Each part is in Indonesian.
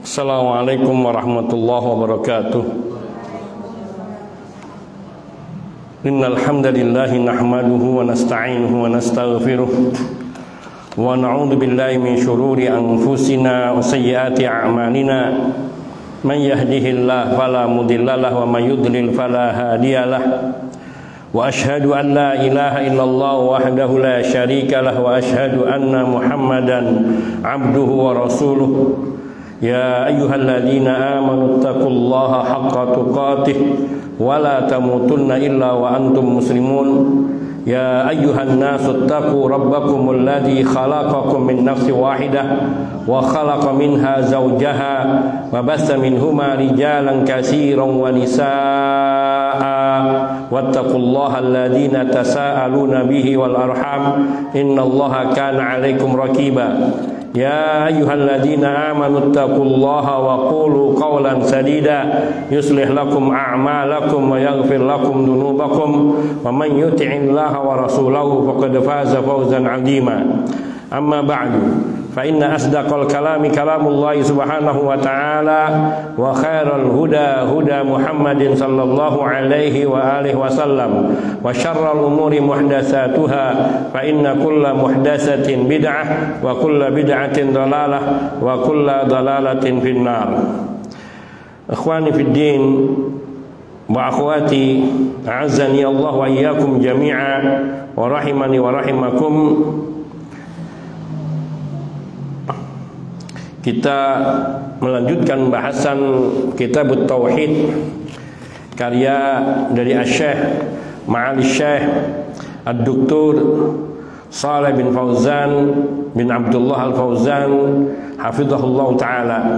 Assalamualaikum warahmatullahi wabarakatuh. Innal hamdalillahi nahmaduhu wa nasta'inuhu wa nastaghfiruh wa na'udzu billahi min shururi anfusina wa sayyiati a'malina. Man yahdihillahu fala mudhillalah wa may yudlil fala hadiyalah. Wa ashhadu an la ilaha illallah wahdahu la syarika lah wa ashhadu anna Muhammadan abduhu wa rasuluh. Ya ayyuhalladzina amanu taqullaha haqqa tuqatih wa la tamutunna illa wa antum muslimun. Ya ayyuhan nasu taqu rabbakumul ladzi khalaqakum min nafsin wahidah wa khalaqa minha zawjaha wa bassa minhuma rijalan katsiran wa nisaa'a wattaqullaha alladzina tasaaluna bihi wal arham innallaha kana 'alaikum raqiba. Ya ayyuhalladzina amanu taqullaha wa qulu qawlan sadida yuslih lakum a'malakum wa yaghfir lakum dhunubakum wa man yuti'illaha wa rasulahu faqad faza fawzan 'azima. Amma ba'du, fa inna asdaqal kalami kalamullahi subhanahu wa ta'ala wa khairal huda huda Muhammadin sallallahu alaihi wa alihi wasallam wa syarral umuri muhdatsatuha fa inna kulla muhdatsatin bid'ah wa kulla bid'atin dhalalah wa kulla dhalalatin finnar. Ikhwani fid din wa akhwati a'azzani Allah wa iyyakum jami'a wa rahimani wa rahimakum. Kita melanjutkan bahasan Kitabut Tauhid karya dari Asy-Syaikh Ma'ali Syekh Ad-Doktor Shalih bin Fauzan bin Abdullah Al-Fauzan hafizahullah taala.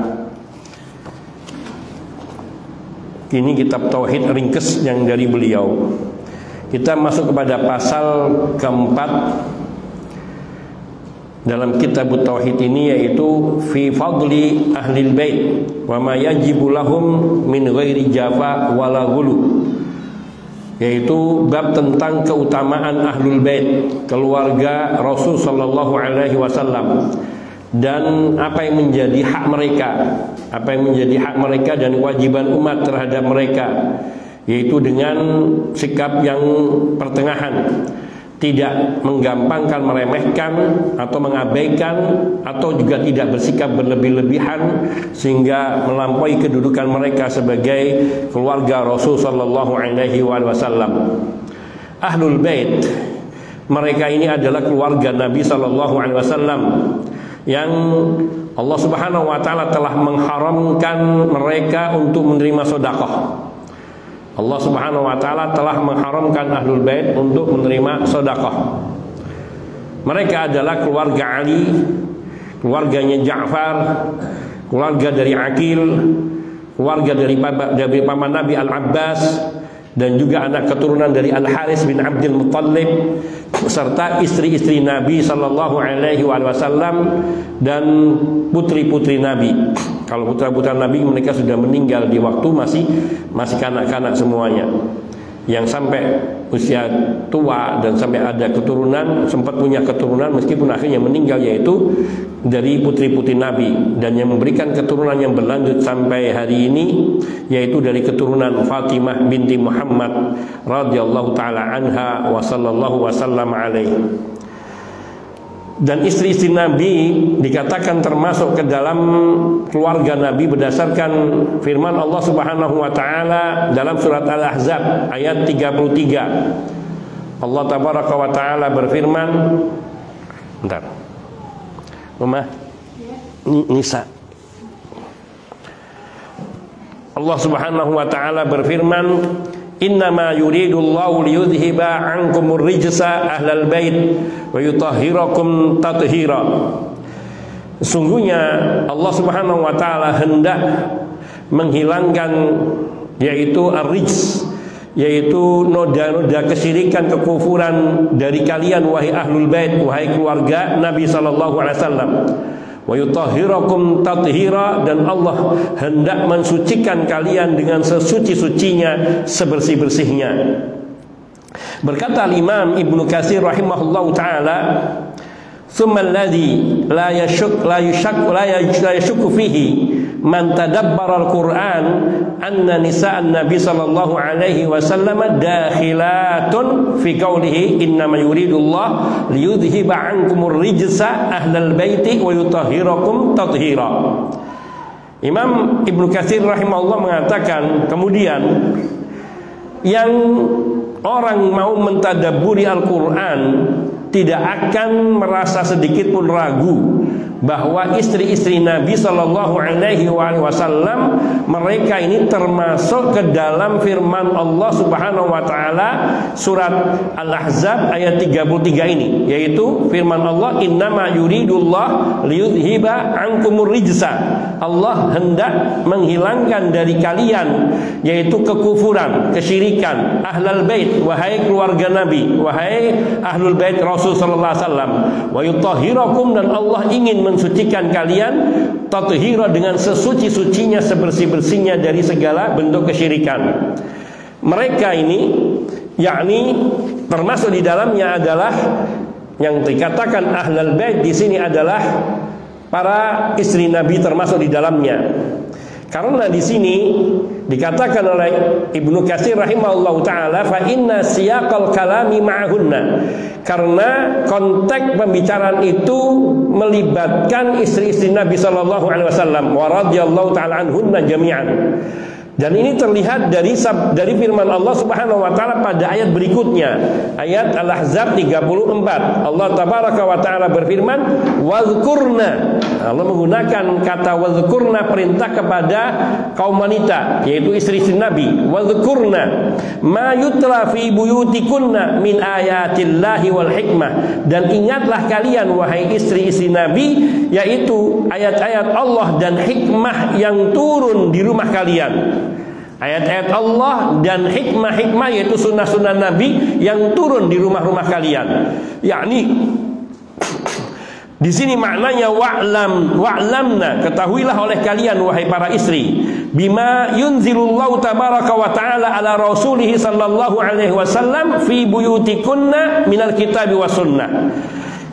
Ini kitab tauhid ringkes yang dari beliau. Kita masuk kepada pasal keempat dalam kitab tauhid ini, yaitu fi fadli ahlil bait wa ma yajibu lahum min ghairi jafa wala ghulu, yaitu bab tentang keutamaan ahlul bait, keluarga Rasul sallallahu alaihi wasallam, dan apa yang menjadi hak mereka, dan kewajiban umat terhadap mereka, yaitu dengan sikap yang pertengahan, tidak menggampangkan, meremehkan atau mengabaikan, atau juga tidak bersikap berlebih-lebihan sehingga melampaui kedudukan mereka sebagai keluarga Rasul sallallahu alaihi wasallam. Ahlul bait, mereka ini adalah keluarga Nabi sallallahu alaihi wasallam yang Allah Subhanahu wa taala telah mengharamkan mereka untuk menerima sedekah. Allah Subhanahu wa taala telah mengharamkan ahlul bait untuk menerima sedekah. Mereka adalah keluarga Ali, keluarganya Ja'far, keluarga dari Aqil, keluarga dari paman Nabi Al-Abbas, dan juga anak keturunan dari Al-Haris bin Abdul Muttalib, serta istri-istri Nabi sallallahu alaihi wasallam dan putri-putri Nabi. Kalau putra-putra Nabi mereka sudah meninggal di waktu masih kanak-kanak semuanya. Yang sampai usia tua dan sampai ada keturunan, sempat punya keturunan meskipun akhirnya meninggal, yaitu dari putri-putri Nabi, dan yang memberikan keturunan yang berlanjut sampai hari ini yaitu dari keturunan Fatimah binti Muhammad radhiyallahu taala anha wa sallallahu wasallam alaihi. Dan istri-istri Nabi dikatakan termasuk ke dalam keluarga Nabi berdasarkan firman Allah Subhanahu wa taala dalam surat Al-Ahzab ayat 33. Allah tabaraka wa taala berfirman, bentar. Mama, Nisa. Allah Subhanahu wa taala berfirman, innama yuridullahu liyudhiba ankumur rijsa ahlal bait wa yutahhirakum tathira. Sesungguhnya Allah Subhanahu wa taala hendak menghilangkan yaitu ar-rijs, yaitu noda-noda kesyirikan, kekufuran dari kalian wahai ahlul bait, wahai keluarga Nabi sallallahu alaihi wasallam. Wa yutahhirakum tathira, dan Allah hendak mensucikan kalian dengan sesuci-sucinya, sebersih-bersihnya. Berkata Imam Ibnu Katsir rahimahullahu taala, "Tsumma alladhi la yashukku fihi man tadabbara al-Qur'an anna nisa'an Nabi sallallahu alaihi wasallam dakhilatun fi qawlihi innama yuridullah liyudhhiba 'ankumur rijsa ahlal baiti wa yutahhirakum tathira. Imam Ibnu Katsir rahimahullah mengatakan, kemudian yang orang mau mentadabburi Al-Qur'an tidak akan merasa sedikit pun ragu bahwa istri-istri Nabi Shallallahu Alaihi Wasallam mereka ini termasuk ke dalam firman Allah Subhanahu Wa Taala surat Al-Ahzab ayat 33 ini, yaitu firman Allah, innama yuridullah liyudhiba ankumur rijsa. Allah hendak menghilangkan dari kalian yaitu kekufuran, kesyirikan, ahlul bait, wahai keluarga Nabi, wahai ahlul bait Rasul Sallallahu Alaihi Wasallam, wa yutahhirakum, dan Allah ingin mensucikan kalian, tathira, dengan sesuci-sucinya, sebersih-bersihnya dari segala bentuk kesyirikan. Mereka ini yakni termasuk di dalamnya adalah yang dikatakan ahlul bait di sini adalah para istri Nabi termasuk di dalamnya. Karena di sini dikatakan oleh Ibnu Katsir rahimahullahu taala, fa inna siyaqal kalami ma'ahunna, karena konteks pembicaraan itu melibatkan istri-istri Nabi sallallahu alaihi wasallam wa radhiyallahu taala anhunna jami'an. Dan ini terlihat dari firman Allah Subhanahu wa taala pada ayat berikutnya, ayat Al-Ahzab 34. Allah tabaraka wa taala berfirman, "Wadhkurna." Allah menggunakan kata wadhkurna, perintah kepada kaum wanita, yaitu istri-istri Nabi. "Wadhkurna ma yutla fi buyutikunna min ayatillahi wal hikmah." Dan ingatlah kalian wahai istri-istri Nabi, yaitu ayat-ayat Allah dan hikmah yang turun di rumah kalian. Ayat-ayat Allah dan hikmah-hikmah, yaitu sunnah-sunnah Nabi yang turun di rumah-rumah kalian. Yakni di sini maknanya wa'lamna, ketahuilah oleh kalian wahai para istri, bima yunzilullahu tabaraka wa ta'ala ala rasulih sallallahu alaihi wasallam fi buyutikunna minal kitabi was sunnah.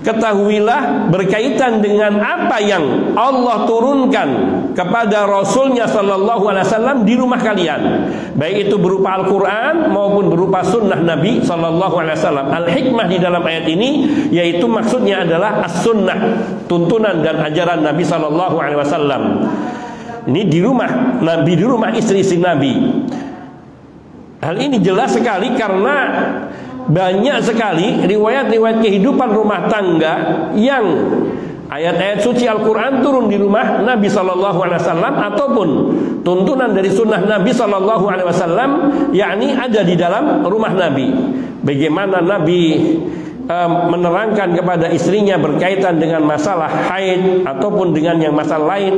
Ketahuilah berkaitan dengan apa yang Allah turunkan kepada Rasulnya Sallallahu Alaihi Wasallam di rumah kalian, baik itu berupa Al-Quran maupun berupa sunnah Nabi Sallallahu Alaihi Wasallam. Al-hikmah di dalam ayat ini yaitu maksudnya adalah as-sunnah, tuntunan dan ajaran Nabi Sallallahu Alaihi Wasallam. Ini di rumah Nabi, di rumah istri-istri Nabi. Hal ini jelas sekali karena banyak sekali riwayat-riwayat kehidupan rumah tangga yang ayat-ayat suci Al-Quran turun di rumah Nabi Sallallahu Alaihi Wasallam ataupun tuntunan dari sunnah Nabi Sallallahu Alaihi Wasallam, yakni ada di dalam rumah Nabi. Bagaimana Nabi menerangkan kepada istrinya berkaitan dengan masalah haid ataupun dengan yang masalah lain,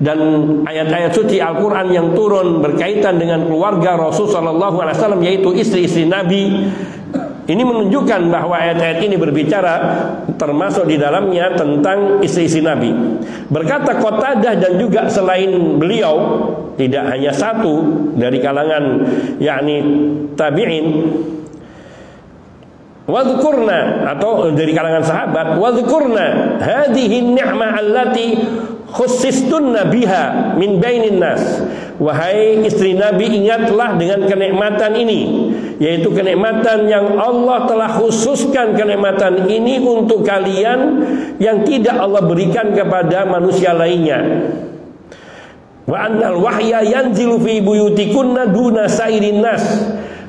dan ayat-ayat suci Al-Quran yang turun berkaitan dengan keluarga Rasul Sallallahu Alaihi Wasallam, yaitu istri-istri Nabi. Ini menunjukkan bahwa ayat-ayat ini berbicara termasuk di dalamnya tentang istri-istri Nabi. Berkata Qatadah dan juga selain beliau, tidak hanya satu dari kalangan yakni tabi'in, wadhkurna, atau dari kalangan sahabat, wadhkurna hadhihi ni'mah allati khussistunna biha min bainin nas. Wahai istri Nabi, ingatlah dengan kenikmatan ini, yaitu kenikmatan yang Allah telah khususkan kenikmatan ini untuk kalian yang tidak Allah berikan kepada manusia lainnya. Wa annal wahya yanzilu fi buyutikunna duna sairin nas.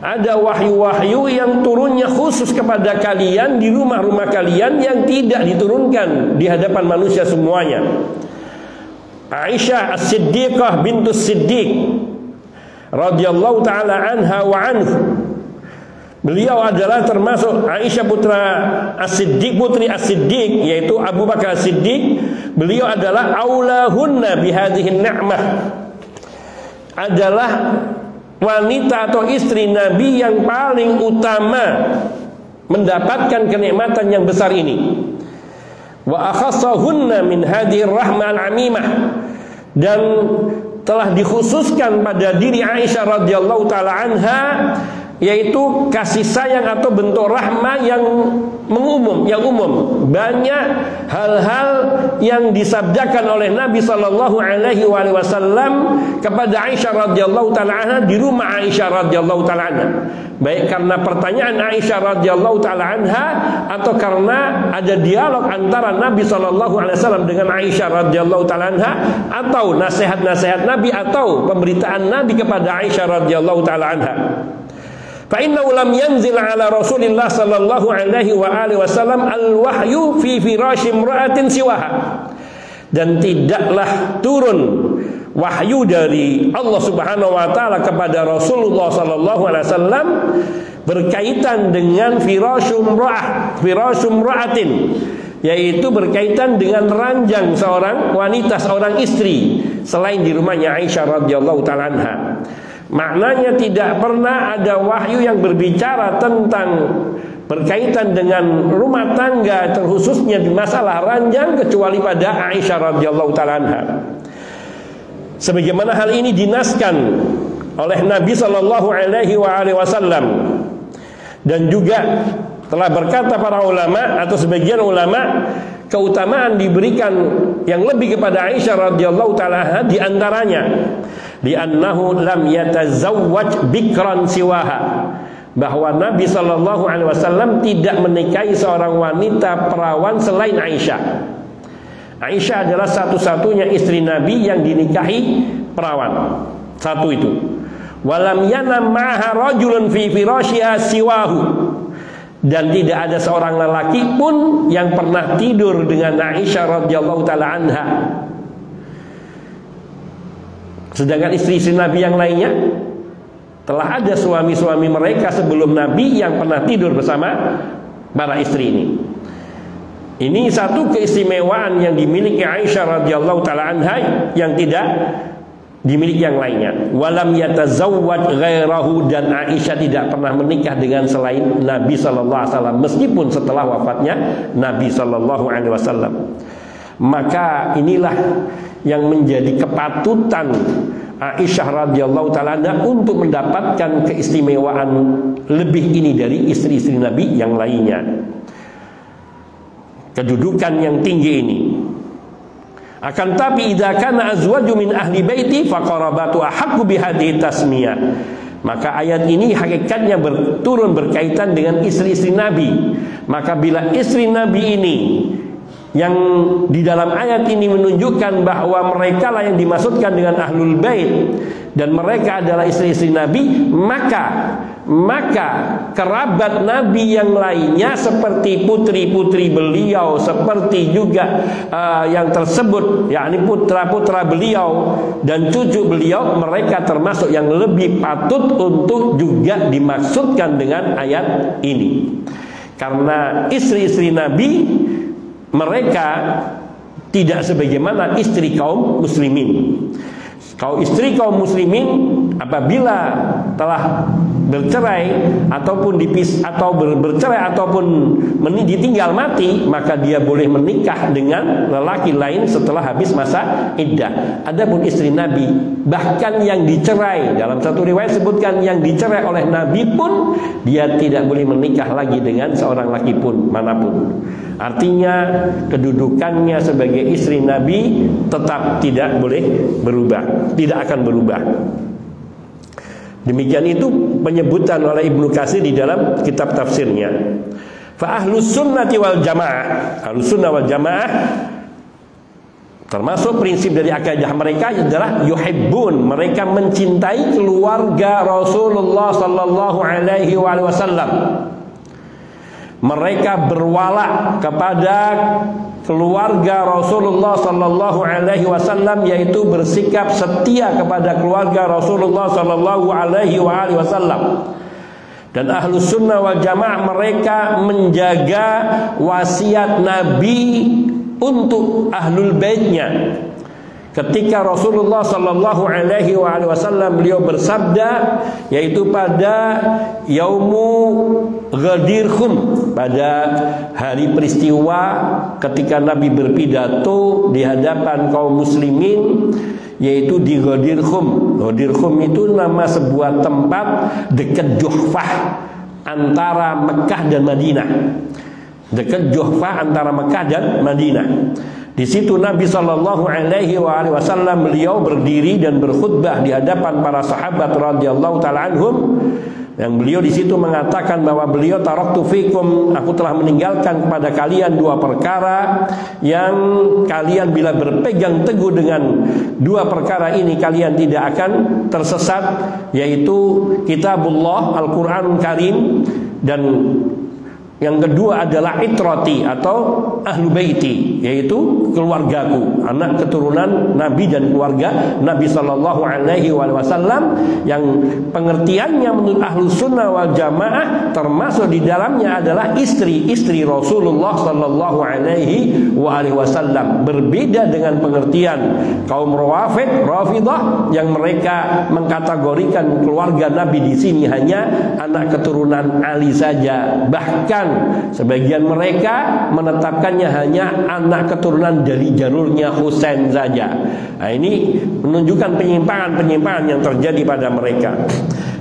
Ada wahyu-wahyu yang turunnya khusus kepada kalian di rumah-rumah kalian yang tidak diturunkan di hadapan manusia semuanya. Aisyah As-Siddiqah bintus Siddiq radhiyallahu taala anha wa anhu, beliau adalah termasuk Aisyah putra As-Siddiq, putri As-Siddiq, yaitu Abu Bakar As-Siddiq. Beliau adalah aulahunna bihadhihi ni'mah, adalah wanita atau istri Nabi yang paling utama mendapatkan kenikmatan yang besar ini. Wa akhassahunna min hadhihi rahmah al-amimah, dan telah dikhususkan pada diri Aisyah radhiyallahu taala anha, yaitu kasih sayang atau bentuk rahmah yang yang umum. Banyak hal-hal yang disabdakan oleh Nabi sallallahu alaihi wasallam kepada Aisyah radhiyallahu taala anha di rumah Aisyah radhiyallahu taala anha. Baik karena pertanyaan Aisyah radhiyallahu taala anha atau karena ada dialog antara Nabi sallallahu alaihi wasallam dengan Aisyah radhiyallahu taala anha, atau nasihat-nasihat Nabi atau pemberitaan Nabi kepada Aisyah radhiyallahu taala anha. Fa innahu lam yanzil ala Rasulillah sallallahu alaihi wasallam al-wahyu fi firashi imra'atin siwaha. Dan tidaklah turun wahyu dari Allah Subhanahu wa taala kepada Rasulullah sallallahu alaihi wasallam berkaitan dengan firashum ra'atin, yaitu berkaitan dengan ranjang seorang wanita, seorang istri selain di rumahnya Aisyah radhiyallahu taala anha. Maknanya tidak pernah ada wahyu yang berbicara tentang berkaitan dengan rumah tangga, terkhususnya di masalah ranjang, kecuali pada Aisyah radhiyallahu taala anha. Sebagaimana hal ini dinaskan oleh Nabi sallallahu alaihi wasallam, dan juga telah berkata para ulama atau sebagian ulama, keutamaan diberikan yang lebih kepada Aisyah radhiyallahu taala anha di antaranya li'annahu lam yatazawwaj bikran siwaha, bahwa Nabi sallallahu alaihi wasallam tidak menikahi seorang wanita perawan selain Aisyah. Aisyah adalah satu-satunya istri Nabi yang dinikahi perawan. Satu itu. Walam yanam ma'aha rajulun fi firashiha siwahu, dan tidak ada seorang lelaki pun yang pernah tidur dengan Aisyah radhiyallahu taala anha. Sedangkan istri-istri Nabi yang lainnya telah ada suami-suami mereka sebelum Nabi yang pernah tidur bersama para istri ini. Ini satu keistimewaan yang dimiliki Aisyah radhiyallahu taala anha yang tidak dimiliki yang lainnya. Walam yatazawwaj ghairahu, dan Aisyah tidak pernah menikah dengan selain Nabi sallallahu alaihi wasallam meskipun setelah wafatnya Nabi sallallahu alaihi wasallam. Maka inilah yang menjadi kepatutan Aisyah radhiyallahu taala anha untuk mendapatkan keistimewaan lebih ini dari istri-istri Nabi yang lainnya. Kedudukan yang tinggi ini. Akan tapi idza kana azwaju min ahli baiti faqarabatu ahaqqu bihadhihi tasmiyah. Maka ayat ini hakikatnya turun berkaitan dengan istri-istri Nabi. Maka bila istri Nabi ini yang di dalam ayat ini menunjukkan bahwa mereka lah yang dimaksudkan dengan ahlul bait dan mereka adalah istri-istri Nabi, maka kerabat Nabi yang lainnya seperti putri-putri beliau, seperti juga yang tersebut, yakni putra-putra beliau dan cucu beliau, mereka termasuk yang lebih patut untuk juga dimaksudkan dengan ayat ini. Karena istri-istri Nabi mereka tidak sebagaimana istri kaum muslimin. Istri kaum muslimin apabila telah bercerai ataupun bercerai ataupun ditinggal mati, maka dia boleh menikah dengan lelaki lain setelah habis masa iddah. Adapun istri Nabi, bahkan yang dicerai, dalam satu riwayat sebutkan yang dicerai oleh Nabi pun dia tidak boleh menikah lagi dengan seorang laki pun manapun. Artinya kedudukannya sebagai istri Nabi tetap tidak boleh berubah, tidak akan berubah. Demikian itu penyebutan oleh Ibnu Katsir di dalam kitab tafsirnya. Fa ahlus sunnati wal jamaah, ahlus sunnah wal jamaah termasuk prinsip dari akidah mereka adalah yuhibbun, mereka mencintai keluarga Rasulullah sallallahu alaihi wasallam. Mereka berwala kepada keluarga Rasulullah sallallahu alaihi wasallam, yaitu bersikap setia kepada keluarga Rasulullah sallallahu alaihi wasallam. Dan ahlus sunnah wal jamaah mereka menjaga wasiat Nabi untuk ahlul baitnya. Ketika Rasulullah sallallahu alaihi wasallam beliau bersabda, yaitu pada Yaumu Ghadir Khum, pada hari peristiwa ketika Nabi berpidato di hadapan kaum muslimin, yaitu di Ghadir Khum. Ghadir Khum itu nama sebuah tempat dekat Juhfah antara Mekah dan Madinah. dekat Juhfa antara Mekah dan Madinah. Di situ Nabi Shallallahu Alaihi Wasallam beliau berdiri dan berkhutbah di hadapan para sahabat radhiyallahu taala anhum. Yang beliau di situ mengatakan bahwa beliau taraktu fikum, aku telah meninggalkan kepada kalian dua perkara yang kalian bila berpegang teguh dengan dua perkara ini kalian tidak akan tersesat, yaitu kitabullah Al-Qur'anul Karim, dan yang kedua adalah itrati atau ahlu baiti, yaitu keluargaku, anak keturunan Nabi dan keluarga Nabi Sallallahu Alaihi Wasallam, yang pengertiannya menurut ahlu sunnah wal jamaah termasuk di dalamnya adalah istri-istri Rasulullah Sallallahu Alaihi Wasallam. Berbeda dengan pengertian kaum Rafidah yang mereka mengkategorikan keluarga Nabi di sini hanya anak keturunan Ali saja, bahkan sebagian mereka menetapkannya hanya anak keturunan dari jalurnya Husain saja. Nah, ini menunjukkan penyimpangan-penyimpangan yang terjadi pada mereka.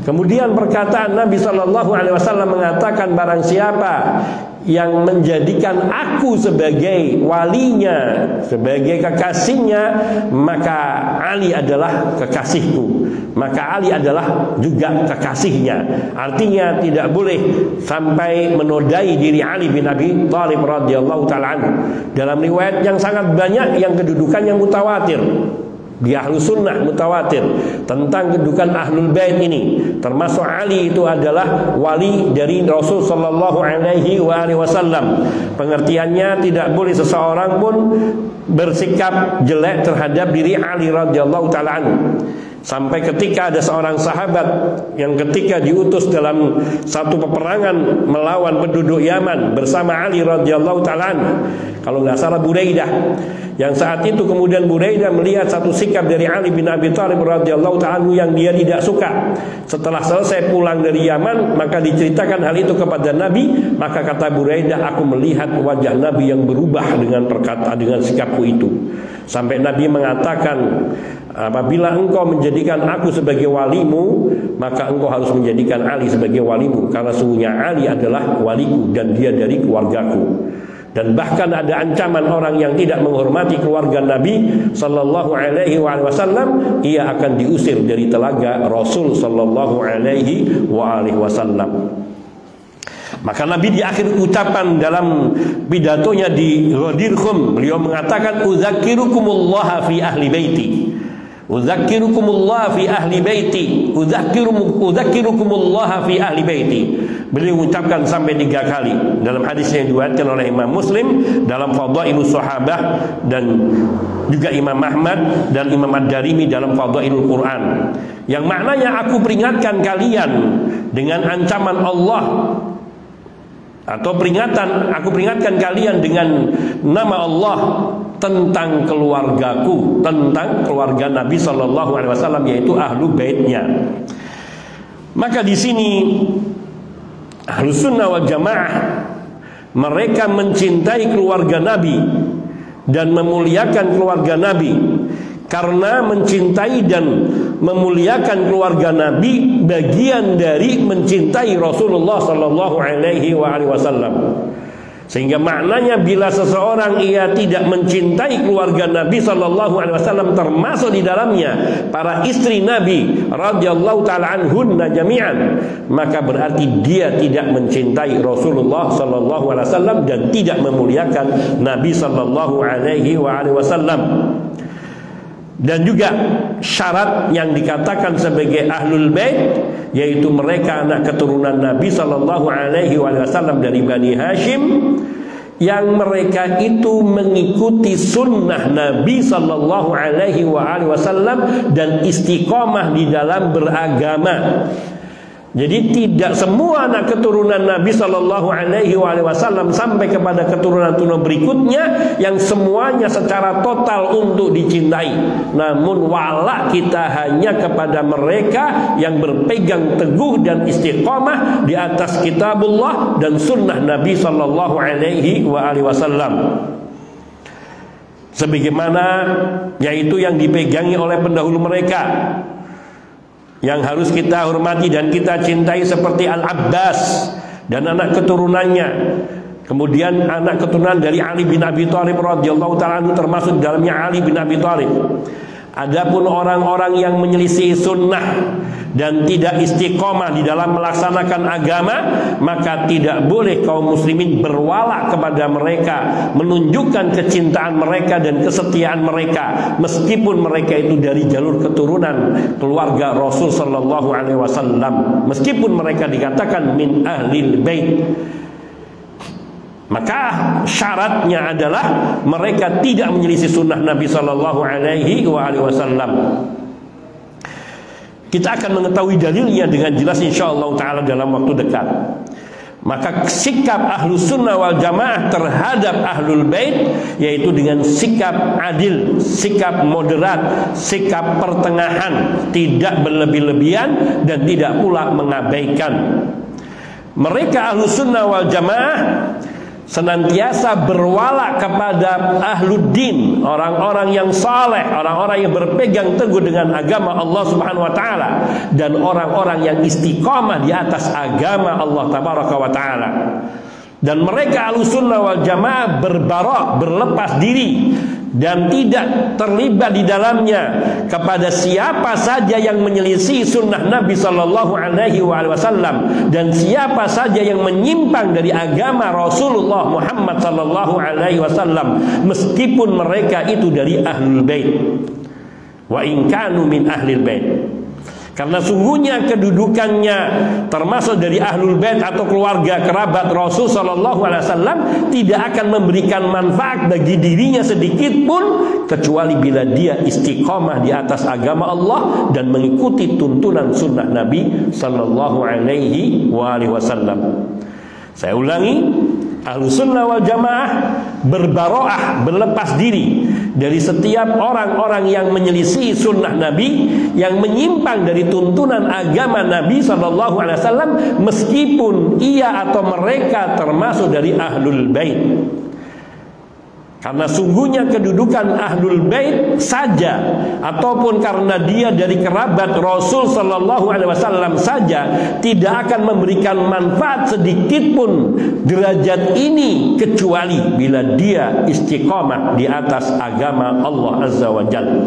Kemudian perkataan Nabi Shallallahu Alaihi Wasallam mengatakan, barang siapa yang menjadikan aku sebagai walinya, sebagai kekasihnya, maka Ali adalah kekasihku, maka Ali adalah juga kekasihnya. Artinya tidak boleh sampai menodai diri Ali bin Abi Thalib radhiyallahu ta'ala anhu. Dalam riwayat yang sangat banyak yang kedudukannya mutawatir di ahlu sunnah, mutawatir tentang kedudukan ahlul bait ini, termasuk Ali itu adalah wali dari Rasul Sallallahu Alaihi Wasallam. Pengertiannya tidak boleh seseorang pun bersikap jelek terhadap diri Ali radhiyallahu ta'ala anhu. Sampai ketika ada seorang sahabat yang ketika diutus dalam satu peperangan melawan penduduk Yaman bersama Ali radhiyallahu ta'ala anhu, kalau nggak salah Buraidah, yang saat itu kemudian Buraidah melihat satu sikap dari Ali bin Abi Thalib radhiyallahu ta'ala anhu yang dia tidak suka. Setelah selesai pulang dari Yaman, maka diceritakan hal itu kepada Nabi. Maka kata Buraidah, aku melihat wajah Nabi yang berubah dengan perkataan, dengan sikapku itu. Sampai Nabi mengatakan, apabila engkau menjadikan aku sebagai walimu, maka engkau harus menjadikan Ali sebagai walimu, karena sungguhnya Ali adalah waliku dan dia dari keluargaku. Dan bahkan ada ancaman orang yang tidak menghormati keluarga Nabi Sallallahu Alaihi Wasallam, ia akan diusir dari telaga Rasul Sallallahu Alaihi Wasallam. Maka Nabi di akhir ucapan dalam pidatonya di Ghadir Khum, beliau mengatakan, udzakirukumullah fi ahli baiti, udzakirukumullah fi ahli baiti, udzakirukumullah fi ahli baiti. Beliau mengucapkan sampai 3 kali dalam hadis yang diriwayatkan oleh Imam Muslim dalam Fadailus Sahabah, dan juga Imam Ahmad dan Imam Ad-Darimi dalam Fadailul Quran, yang maknanya aku peringatkan kalian dengan ancaman Allah, atau aku peringatkan kalian dengan nama Allah tentang keluargaku, tentang keluarga Nabi Sallallahu Alaihi Wasallam, yaitu ahlu baitnya. Maka di sini ahlu sunnah wal jamaah, mereka mencintai keluarga Nabi dan memuliakan keluarga Nabi, karena mencintai dan memuliakan keluarga Nabi bagian dari mencintai Rasulullah Sallallahu Alaihi Wasallam. Sehingga maknanya bila seseorang ia tidak mencintai keluarga Nabi Sallallahu Alaihi Wasallam, termasuk di dalamnya para istri Nabi radhiyallahu taala anhunna jami'an, maka berarti dia tidak mencintai Rasulullah Sallallahu Alaihi Wasallam dan tidak memuliakan Nabi Sallallahu Alaihi Wasallam. Dan juga syarat yang dikatakan sebagai ahlul bait, yaitu mereka anak keturunan Nabi Sallallahu Alaihi Wasallam dari Bani Hashim, yang mereka itu mengikuti sunnah Nabi Sallallahu Alaihi Wasallam dan istiqomah di dalam beragama. Jadi tidak semua anak keturunan Nabi Sallallahu Alaihi Wasallam sampai kepada keturunan-keturunan berikutnya yang semuanya secara total untuk dicintai. Namun wala kita hanya kepada mereka yang berpegang teguh dan istiqamah di atas kitabullah dan sunnah Nabi Sallallahu Alaihi Wasallam, sebagaimana yaitu yang dipegangi oleh pendahulu mereka, yang harus kita hormati dan kita cintai, seperti Al-Abbas dan anak keturunannya. Kemudian anak keturunan dari Ali bin Abi Thalib radhiyallahu ta'ala anhu, termasuk dalamnya Ali bin Abi Thalib. Adapun orang-orang yang menyelisih sunnah dan tidak istiqomah di dalam melaksanakan agama, maka tidak boleh kaum muslimin berwala kepada mereka, menunjukkan kecintaan mereka dan kesetiaan mereka, meskipun mereka itu dari jalur keturunan keluarga Rasul sallallahu alaihi wasallam, meskipun mereka dikatakan min ahlil bait. Maka syaratnya adalah mereka tidak menyelisih sunnah Nabi sallallahu alaihi wasallam. Kita akan mengetahui dalilnya dengan jelas insyaallah ta'ala dalam waktu dekat. Maka sikap ahlus sunnah wal jamaah terhadap ahlul bait yaitu dengan sikap adil, sikap moderat, sikap pertengahan, tidak berlebih-lebihan dan tidak pula mengabaikan. Mereka ahlus sunnah wal jamaah senantiasa berwala kepada ahluddin, orang-orang yang saleh, orang-orang yang berpegang teguh dengan agama Allah Subhanahu wa taala, dan orang-orang yang istiqamah di atas agama Allah Tabaraka wa taala. Dan mereka ahlussunnah wal jamaah berbarok, berlepas diri dan tidak terlibat di dalamnya kepada siapa saja yang menyelisih sunnah Nabi sallallahu alaihi wasallam dan siapa saja yang menyimpang dari agama Rasulullah Muhammad sallallahu alaihi wasallam, meskipun mereka itu dari ahlul bait, wa in kanu min ahlil bait. Karena sungguhnya kedudukannya termasuk dari ahlul bait atau keluarga kerabat Rasul sallallahu alaihi wasallam tidak akan memberikan manfaat bagi dirinya sedikit pun kecuali bila dia istiqamah di atas agama Allah dan mengikuti tuntunan sunnah Nabi sallallahu alaihi wasallam. Saya ulangi, ahlus sunnah wal jamaah berbaroah, berlepas diri dari setiap orang-orang yang menyelisih sunnah Nabi, yang menyimpang dari tuntunan agama Nabi SAW, meskipun ia atau mereka termasuk dari ahlul bait. Karena sungguhnya kedudukan ahlul bait saja, ataupun karena dia dari kerabat Rasul sallallahu alaihi wasallam saja, tidak akan memberikan manfaat sedikit pun derajat ini kecuali bila dia istiqamah di atas agama Allah Azza wa Jalla.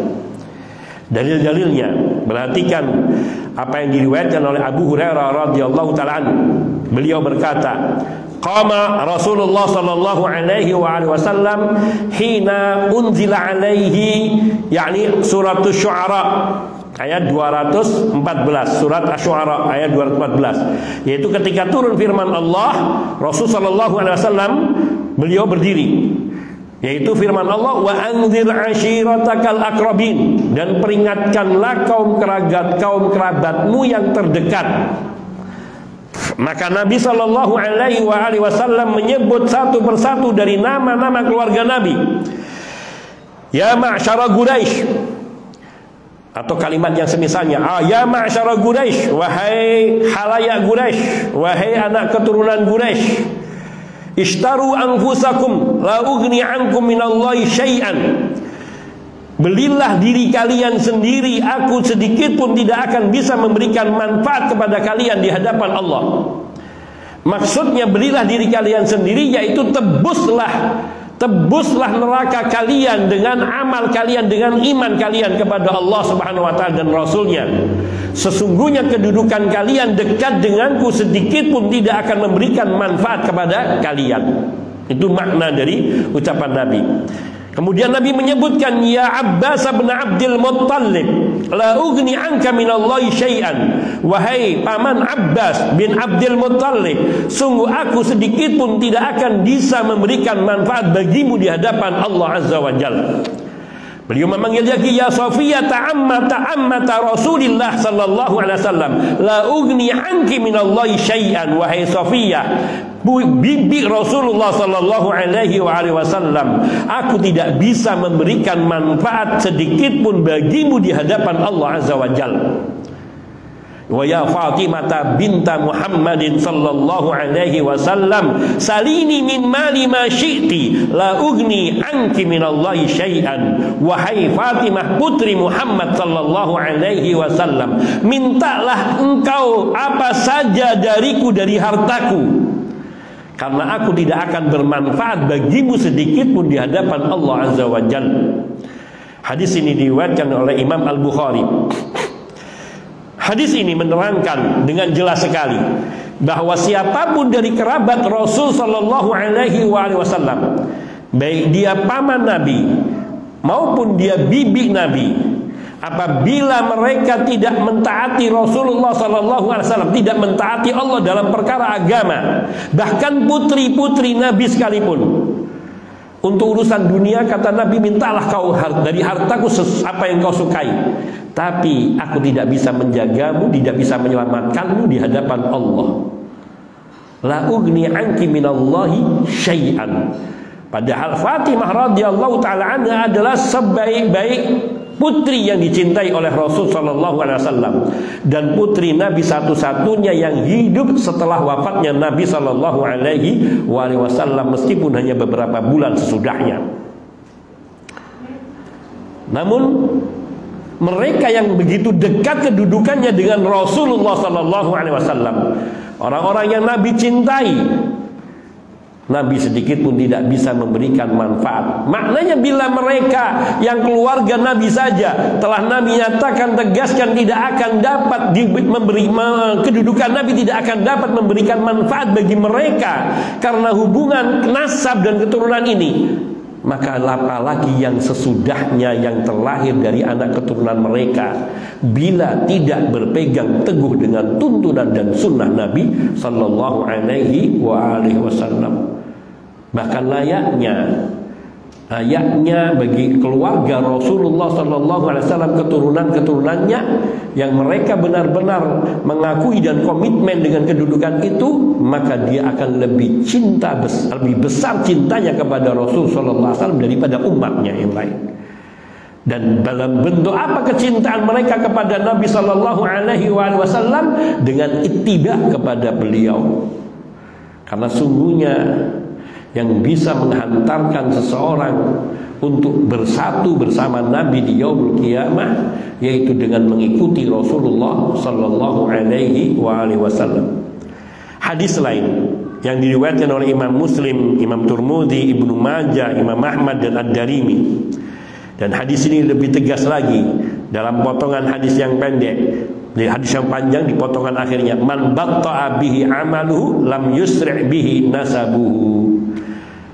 Dalil-dalilnya, perhatikan apa yang diriwayatkan oleh Abu Hurairah radhiyallahu taala anhu. Beliau berkata, qama Rasulullah sallallahu alaihi wasallam hina unzila alaihi, yakni surat Asy-Syu'ara ayat 214, surat Asy-Syu'ara ayat 214, yaitu ketika turun firman Allah, Rasul sallallahu alaihi wasallam beliau berdiri, yaitu firman Allah, wa anzir ashiratakal aqrabin, dan peringatkanlah kaum kerabatmu yang terdekat. Maka Nabi sallallahu alaihi wasallam menyebut satu persatu dari nama-nama keluarga Nabi. Ya ma'syara Quraisy, atau kalimat yang semisalnya, ya ma'syara Quraisy, wahai halayak Quraisy, wahai anak keturunan Quraisy, ishtaru anfusakum la ughni ankum minallahi syai'an. Belilah diri kalian sendiri, aku sedikit pun tidak akan bisa memberikan manfaat kepada kalian di hadapan Allah. Maksudnya belilah diri kalian sendiri, yaitu tebuslah neraka kalian dengan amal kalian, dengan iman kalian kepada Allah Subhanahu wa taala dan Rasulnya. Sesungguhnya kedudukan kalian dekat denganku sedikit pun tidak akan memberikan manfaat kepada kalian. Itu makna dari ucapan Nabi. Kemudian Nabi menyebutkan, ya Abbas bin Abdul Muttalib, la ughni anka minallahi syai'an. Wahai paman Abbas bin Abdul Muttalib, sungguh aku sedikit pun tidak akan bisa memberikan manfaat bagimu di hadapan Allah Azza wa Jalla. Beliau memanggil lagi, ya Safiyah ta'ammata Rasulillah sallallahu alaihi wasallam, la ughni anki minallahi syai'an. Wahai Safiyah, bibi Rasulullah sallallahu alaihi wasallam, aku tidak bisa memberikan manfaat sedikit pun bagimu di hadapan Allah Azza wa Jalla. Wa ya Fatimah binta Muhammadin sallallahu alaihi wasallam, salini min mali ma syi'ti la ugni anki minallahi syai'an. Wahai Fatimah putri Muhammad sallallahu alaihi wasallam, mintalah engkau apa saja dariku dari hartaku. karena aku tidak akan bermanfaat bagimu sedikit pun di hadapan Allah Azza wa Jalla. Hadis ini diriwayatkan oleh Imam Al-Bukhari. Hadis ini menerangkan dengan jelas sekali bahwa siapapun dari kerabat Rasul sallallahu alaihi wasallam, baik dia paman Nabi maupun dia bibi Nabi, apabila mereka tidak mentaati Rasulullah sallallahu alaihi wasallam, tidak mentaati Allah dalam perkara agama, bahkan putri-putri Nabi sekalipun, untuk urusan dunia kata Nabi, mintalah kau dari hartaku apa yang kau sukai, tapi aku tidak bisa menjagamu, tidak bisa menyelamatkanmu di hadapan Allah. La ugni anki minallahi syai'an. Padahal Fatimah radhiyallahu taala anha adalah sebaik-baik putri yang dicintai oleh Rasul sallallahu alaihi wasallam, dan putri Nabi satu-satunya yang hidup setelah wafatnya Nabi sallallahu alaihi wasallam, meskipun hanya beberapa bulan sesudahnya. Namun mereka yang begitu dekat kedudukannya dengan Rasulullah sallallahu alaihi wasallam, orang-orang yang Nabi cintai, Nabi sedikit pun tidak bisa memberikan manfaat. Maknanya bila mereka yang keluarga Nabi saja telah Nabi nyatakan, tegaskan tidak akan dapat kedudukan Nabi tidak akan dapat memberikan manfaat bagi mereka karena hubungan nasab dan keturunan ini, maka apalagi yang sesudahnya yang terlahir dari anak keturunan mereka, bila tidak berpegang teguh dengan tuntunan dan sunnah Nabi sallallahu alaihi wasallam. Bahkan layaknya bagi keluarga Rasulullah sallallahu alaihi wasallam, keturunan-keturunannya yang mereka benar-benar mengakui dan komitmen dengan kedudukan itu, maka dia akan lebih besar cintanya kepada Rasul sallallahu alaihi wasallam daripada umatnya yang lain. Dan dalam bentuk apa kecintaan mereka kepada Nabi sallallahu alaihi wasallam? Dengan ittiba kepada beliau. Karena sungguhnya yang bisa menghantarkan seseorang untuk bersatu bersama Nabi di yaumul qiyamah, yaitu dengan mengikuti Rasulullah sallallahu alaihi wasallam. Hadis lain yang diriwayatkan oleh Imam Muslim, Imam Tirmidzi, Ibnu Majah, Imam Ahmad dan Ad-Darimi. Dan hadis ini lebih tegas lagi dalam potongan hadis yang pendek. Di hadis yang panjang di potongan akhirnya, man batta'a bihi amaluhu lam yusri' bihi nasabuhu.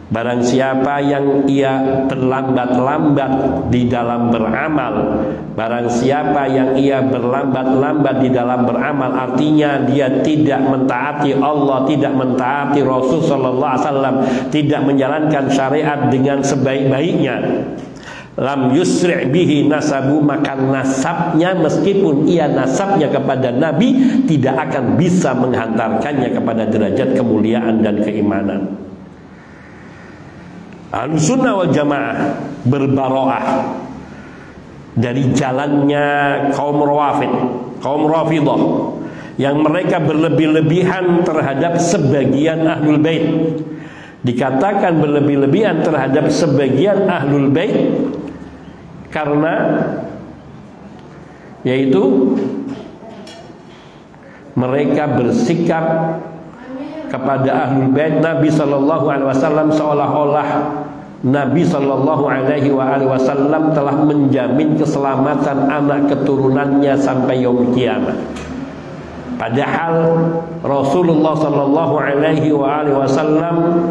Barang siapa yang ia berlambat-lambat di dalam beramal, barang siapa yang ia berlambat-lambat di dalam beramal, artinya dia tidak mentaati Allah, tidak mentaati Rasul sallallahu alaihi wasallam, tidak menjalankan syariat dengan sebaik-baiknya, lam yusri' bihi nasabu, maka nasabnya, meskipun ia nasabnya kepada Nabi, tidak akan bisa menghantarkannya kepada derajat kemuliaan dan keimanan. Ahlussunnah wal Jamaah berbaroah dari jalannya kaum Rawafid, kaum Rafidah, yang mereka berlebih-lebihan terhadap sebagian Ahlul Bait. Dikatakan berlebih-lebihan terhadap sebagian Ahlul Bait karena yaitu mereka bersikap kepada Ahlul Bait Nabi sallallahu alaihi wasallam seolah-olah Nabi sallallahu alaihi wasallam telah menjamin keselamatan anak keturunannya sampai yaumul kiamat. Padahal Rasulullah sallallahu alaihi wasallam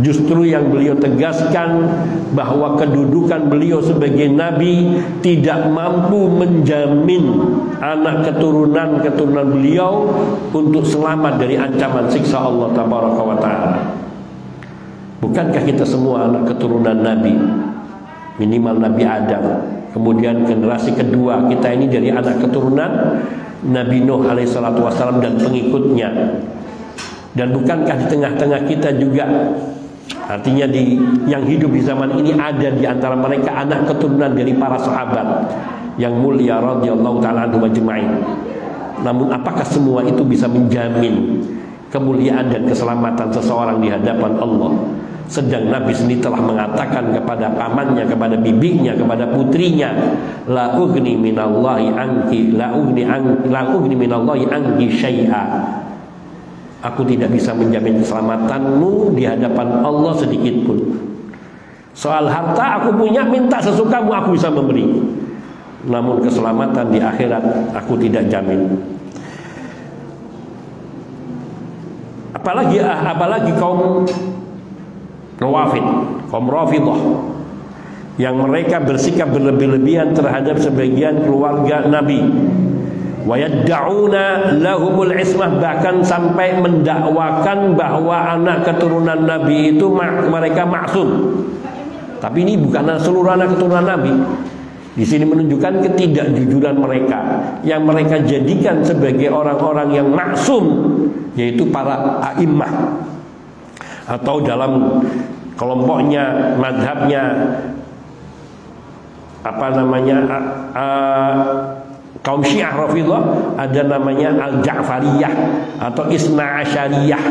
justru yang beliau tegaskan bahwa kedudukan beliau sebagai nabi tidak mampu menjamin anak keturunan beliau untuk selamat dari ancaman siksa Allah tabaraka wa taala. Bukankah kita semua anak keturunan nabi? Minimal Nabi Adam. Kemudian generasi kedua kita ini dari anak keturunan Nabi Nuh alaihissalatu wassalam dan pengikutnya. Dan bukankah di tengah-tengah kita juga, artinya yang hidup di zaman ini, ada di antara mereka anak keturunan dari para sahabat yang mulia radhiyallahu ta'ala anhum ajma'in. Namun apakah semua itu bisa menjamin kemuliaan dan keselamatan seseorang di hadapan Allah? Sedang Nabi sendiri telah mengatakan kepada pamannya, kepada bibinya, kepada putrinya, la ugni minallahi anki, la ugni minallahi anki syai'a. Aku tidak bisa menjamin keselamatanmu di hadapan Allah sedikit pun. Soal harta aku punya, minta sesukamu, aku bisa memberi. Namun keselamatan di akhirat aku tidak jamin. Apalagi kaum Rawafid, kaum Rafidah, yang mereka bersikap berlebih-lebihan terhadap sebagian keluarga Nabi. Wa yad'una lahumul ismah, bahkan sampai mendakwakan bahwa anak keturunan Nabi itu mereka maksum. Tapi ini bukan seluruh anak keturunan Nabi. Di sini menunjukkan ketidakjujuran mereka, yang mereka jadikan sebagai orang-orang yang maksum, yaitu para a'immah, atau dalam kelompoknya, madhabnya, kaum Syiah Rafidhah, ada namanya Al-Ja'fariyah atau Isna Asyariyah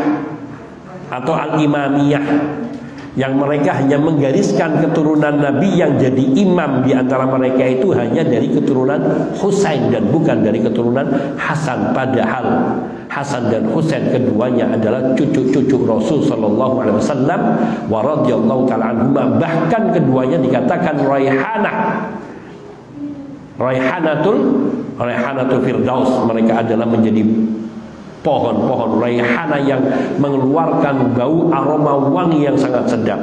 atau Al-Imamiyah, yang mereka hanya menggariskan keturunan Nabi yang jadi imam di antara mereka itu hanya dari keturunan Husain dan bukan dari keturunan Hasan, padahal Hasan dan Husain keduanya adalah cucu-cucu Rasul sallallahu alaihi wasallam wa radhiyallahu ta'ala anhuma. Bahkan keduanya dikatakan Raihanatul Firdaus. Mereka adalah menjadi pohon-pohon raihana yang mengeluarkan bau aroma wangi yang sangat sedap.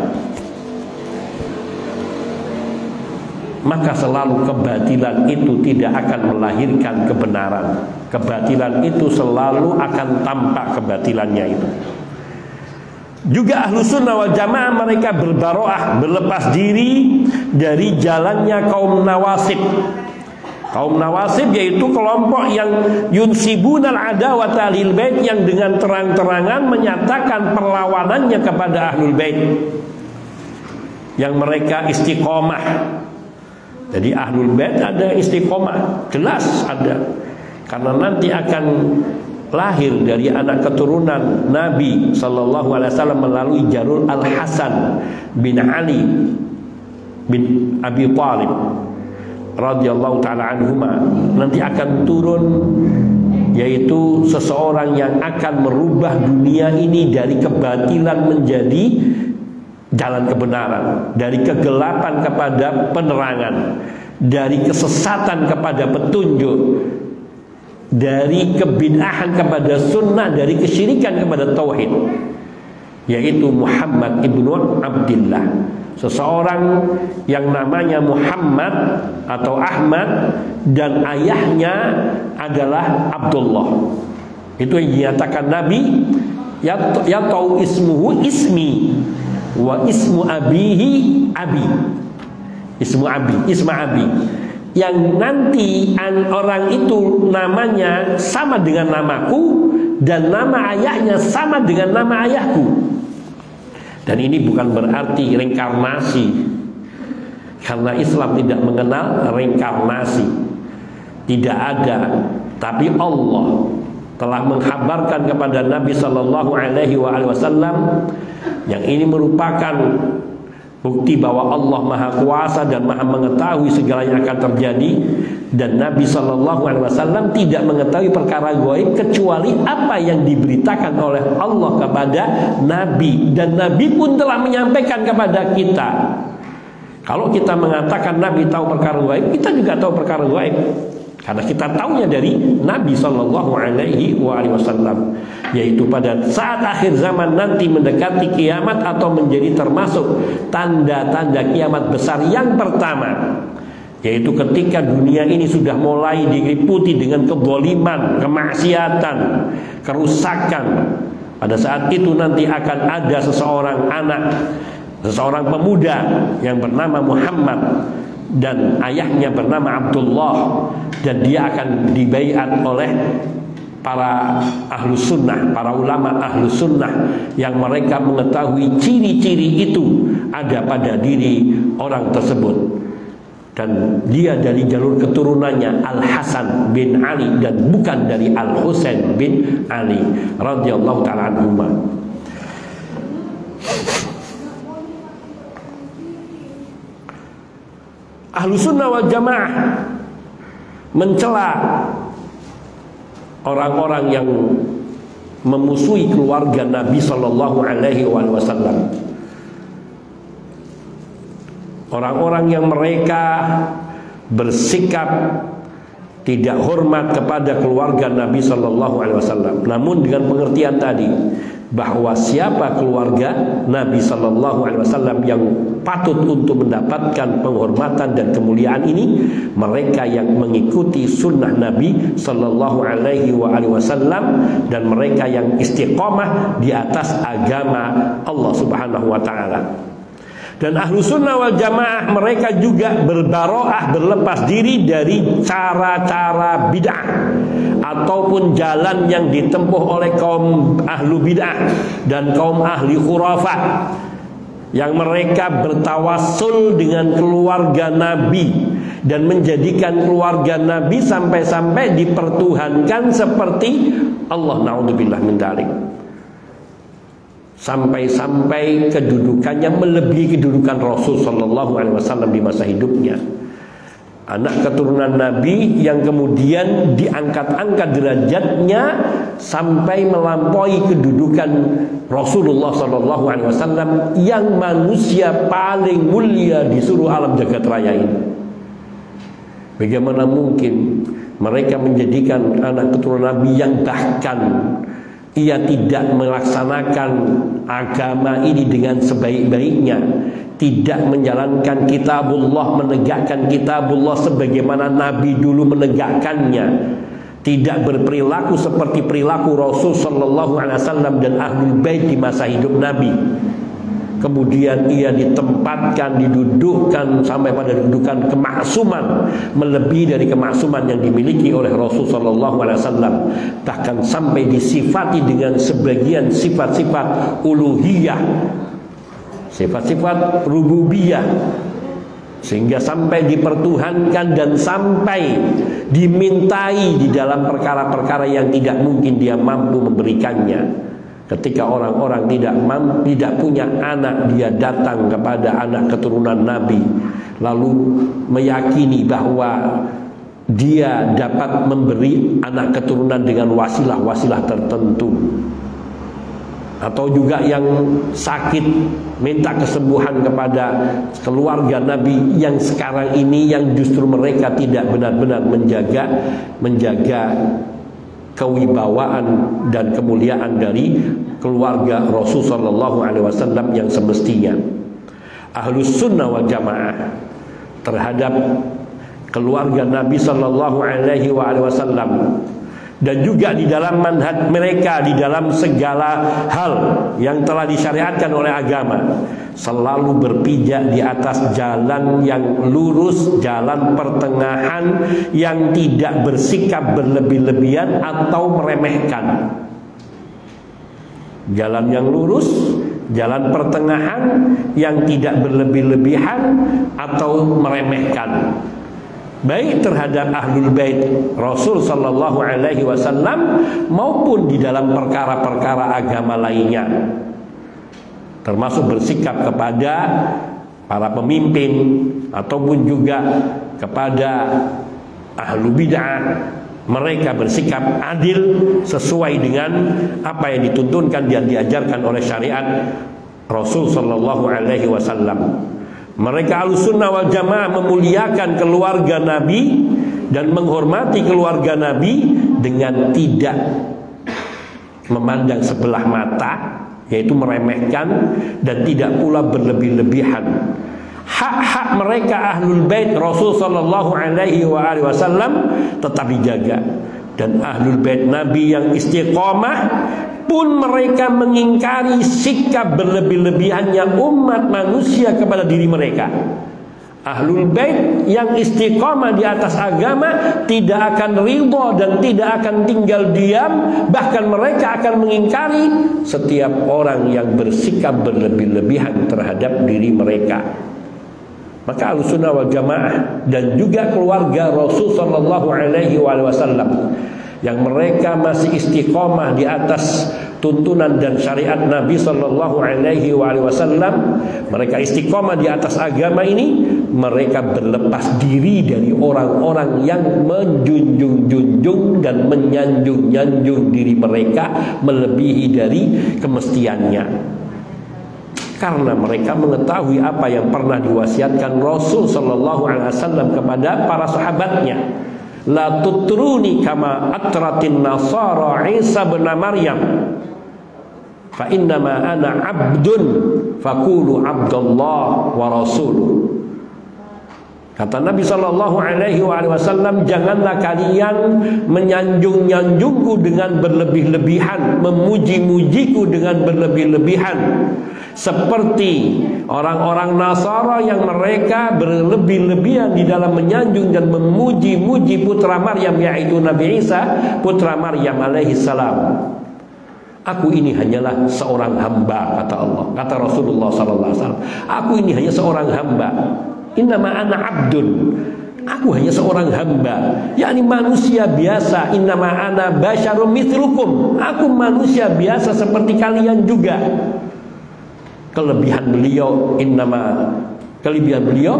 Maka selalu kebatilan itu tidak akan melahirkan kebenaran. Kebatilan itu selalu akan tampak kebatilannya itu. Juga Ahlus Sunnah wal Jamaah mereka berbaroah, berlepas diri dari jalannya kaum Nawasib. Kaum Nawasib yaitu kelompok yang yunsibunal adawata lil bait, yang dengan terang-terangan menyatakan perlawanannya kepada Ahlul Bait, yang mereka istiqomah. Jadi Ahlul Bait ada istiqomah, jelas ada, karena nanti akan lahir dari anak keturunan Nabi sallallahu alaihi wasallam melalui jalur Al Hasan bin Ali bin Abi Thalib radhiyallahu ta'ala anhuma. Nanti akan turun, yaitu seseorang yang akan merubah dunia ini dari kebatilan menjadi jalan kebenaran, dari kegelapan kepada penerangan, dari kesesatan kepada petunjuk, dari kebid'ahan kepada sunnah, dari kesyirikan kepada tauhid, yaitu Muhammad ibnu Abdillah. Seseorang yang namanya Muhammad atau Ahmad dan ayahnya adalah Abdullah. Itu yang dinyatakan Nabi, ya tahu ismuhu ismi wa ismu abihi abi. Isma abi. Yang nanti orang itu namanya sama dengan namaku dan nama ayahnya sama dengan nama ayahku. Dan ini bukan berarti reinkarnasi, karena Islam tidak mengenal reinkarnasi, tidak ada. Tapi Allah telah menghabarkan kepada Nabi Sallallahu Alaihi Wasallam, yang ini merupakan bukti bahwa Allah Maha Kuasa dan Maha mengetahui segala yang akan terjadi. Dan Nabi SAW tidak mengetahui perkara gaib kecuali apa yang diberitakan oleh Allah kepada Nabi. Dan Nabi pun telah menyampaikan kepada kita. Kalau kita mengatakan Nabi tahu perkara gaib, kita juga tahu perkara gaib, karena kita tahunya dari Nabi SAW, yaitu pada saat akhir zaman nanti mendekati kiamat atau menjadi termasuk tanda-tanda kiamat besar yang pertama, yaitu ketika dunia ini sudah mulai diliputi dengan kezaliman, kemaksiatan, kerusakan. Pada saat itu nanti akan ada seseorang anak, seseorang pemuda yang bernama Muhammad dan ayahnya bernama Abdullah, dan dia akan dibaiat oleh para ahlus sunnah, para ulama ahlus sunnah, yang mereka mengetahui ciri-ciri itu ada pada diri orang tersebut. Dan dia dari jalur keturunannya Al Hasan bin Ali dan bukan dari Al Husain bin Ali radhiyallahu ta'ala anhuma. Ahlus Sunnah wal Jamaah mencela orang-orang yang memusuhi keluarga Nabi Sallallahu Alaihi Wasallam. Orang-orang yang mereka bersikap tidak hormat kepada keluarga Nabi Sallallahu Alaihi Wasallam, namun dengan pengertian tadi bahwa siapa keluarga Nabi Sallallahu Alaihi Wasallam yang patut untuk mendapatkan penghormatan dan kemuliaan ini, mereka yang mengikuti sunnah Nabi Sallallahu Alaihi Wasallam dan mereka yang istiqomah di atas agama Allah Subhanahu Wa Taala. Dan ahlu sunnah wal jamaah mereka juga berbaroah, berlepas diri dari cara-cara bid'ah ataupun jalan yang ditempuh oleh kaum ahlu bid'ah dan kaum ahli khurafat, yang mereka bertawassul dengan keluarga Nabi dan menjadikan keluarga Nabi sampai-sampai dipertuhankan seperti Allah, na'udzubillah min dzalik. Sampai-sampai kedudukannya melebihi kedudukan Rasul Sallallahu Alaihi Wasallam di masa hidupnya. Anak keturunan Nabi yang kemudian diangkat-angkat derajatnya sampai melampaui kedudukan Rasulullah Sallallahu Alaihi Wasallam yang manusia paling mulia di seluruh alam jagat raya ini. Bagaimana mungkin mereka menjadikan anak keturunan Nabi yang bahkan ia tidak melaksanakan agama ini dengan sebaik-baiknya, tidak menjalankan kitabullah, menegakkan kitabullah sebagaimana Nabi dulu menegakkannya, tidak berperilaku seperti perilaku Rasul Sallallahu Alaihi Wasallam dan Ahlul Bait di masa hidup Nabi. Kemudian ia ditempatkan, didudukkan sampai pada kedudukan kemaksuman, melebihi dari kemaksuman yang dimiliki oleh Rasul Sallallahu Alaihi Wasallam, bahkan sampai disifati dengan sebagian sifat-sifat uluhiyah, sifat-sifat rububiyah, sehingga sampai dipertuhankan dan sampai dimintai di dalam perkara-perkara yang tidak mungkin dia mampu memberikannya. Ketika orang-orang tidak punya anak, dia datang kepada anak keturunan Nabi, lalu meyakini bahwa dia dapat memberi anak keturunan dengan wasilah-wasilah tertentu. Atau juga yang sakit minta kesembuhan kepada keluarga Nabi yang sekarang ini, yang justru mereka tidak benar-benar menjaga kewibawaan dan kemuliaan dari keluarga Rasul Sallallahu Alaihi Wasallam yang semestinya. Ahlus sunnah wal jamaah terhadap keluarga Nabi Sallallahu Alaihi Wasallam dan juga di dalam manhaj mereka, di dalam segala hal yang telah disyariatkan oleh agama, selalu berpijak di atas jalan yang lurus, jalan pertengahan yang tidak bersikap berlebih-lebihan atau meremehkan. Jalan yang lurus, jalan pertengahan yang tidak berlebih-lebihan atau meremehkan, baik terhadap Ahlul Bait Rasul Sallallahu Alaihi Wasallam maupun di dalam perkara-perkara agama lainnya, termasuk bersikap kepada para pemimpin ataupun juga kepada ahlu bid'ah. Mereka bersikap adil sesuai dengan apa yang dituntunkan dan diajarkan oleh syariat Rasul Sallallahu Alaihi Wasallam. Mereka Ahlussunnah wal Jamaah memuliakan keluarga Nabi dan menghormati keluarga Nabi dengan tidak memandang sebelah mata, yaitu meremehkan, dan tidak pula berlebih-lebihan. Hak-hak mereka Ahlul Bait Rasul Sallallahu Alaihi Wasallam tetap dijaga, dan Ahlul Bait Nabi yang istiqomah pun mereka mengingkari sikap berlebih-lebihannya umat manusia kepada diri mereka. Ahlul Bait yang istiqomah di atas agama tidak akan ridha dan tidak akan tinggal diam, bahkan mereka akan mengingkari setiap orang yang bersikap berlebih-lebihan terhadap diri mereka. Maka Ahlussunnah wal Jamaah dan juga keluarga Rasul Sallallahu Alaihi Wasallam yang mereka masih istiqomah di atas tuntunan dan syariat Nabi Sallallahu Alaihi Wasallam, mereka istiqomah di atas agama ini, mereka berlepas diri dari orang-orang yang menjunjung-junjung dan menyanjung-nyanjung diri mereka melebihi dari kemestiannya. Karena mereka mengetahui apa yang pernah diwasiatkan Rasul Sallallahu Alaihi Wasallam kepada para sahabatnya. La tutruni kama atratin nasara Isa bin Maryam, fa innama ana abdun faqulu abdullah wa rasuluh. Kata Nabi Sallallahu Alaihi Wasallam, janganlah kalian menyanjung-nyanjungku dengan berlebih-lebihan, memuji-mujiku dengan berlebih-lebihan, seperti orang-orang Nasara yang mereka berlebih-lebihan di dalam menyanjung dan memuji-muji putra Maryam, yaitu Nabi Isa putra Maryam alaihi salam. Aku ini hanyalah seorang hamba, kata Allah, kata Rasulullah sallallahu alaihi wasallam. Aku ini hanya seorang hamba. Innama ana abdun. Aku hanya seorang hamba, yakni manusia biasa. Innama ana basyarum mithlukum. Aku manusia biasa seperti kalian juga. Kelebihan beliau, kelebihan beliau,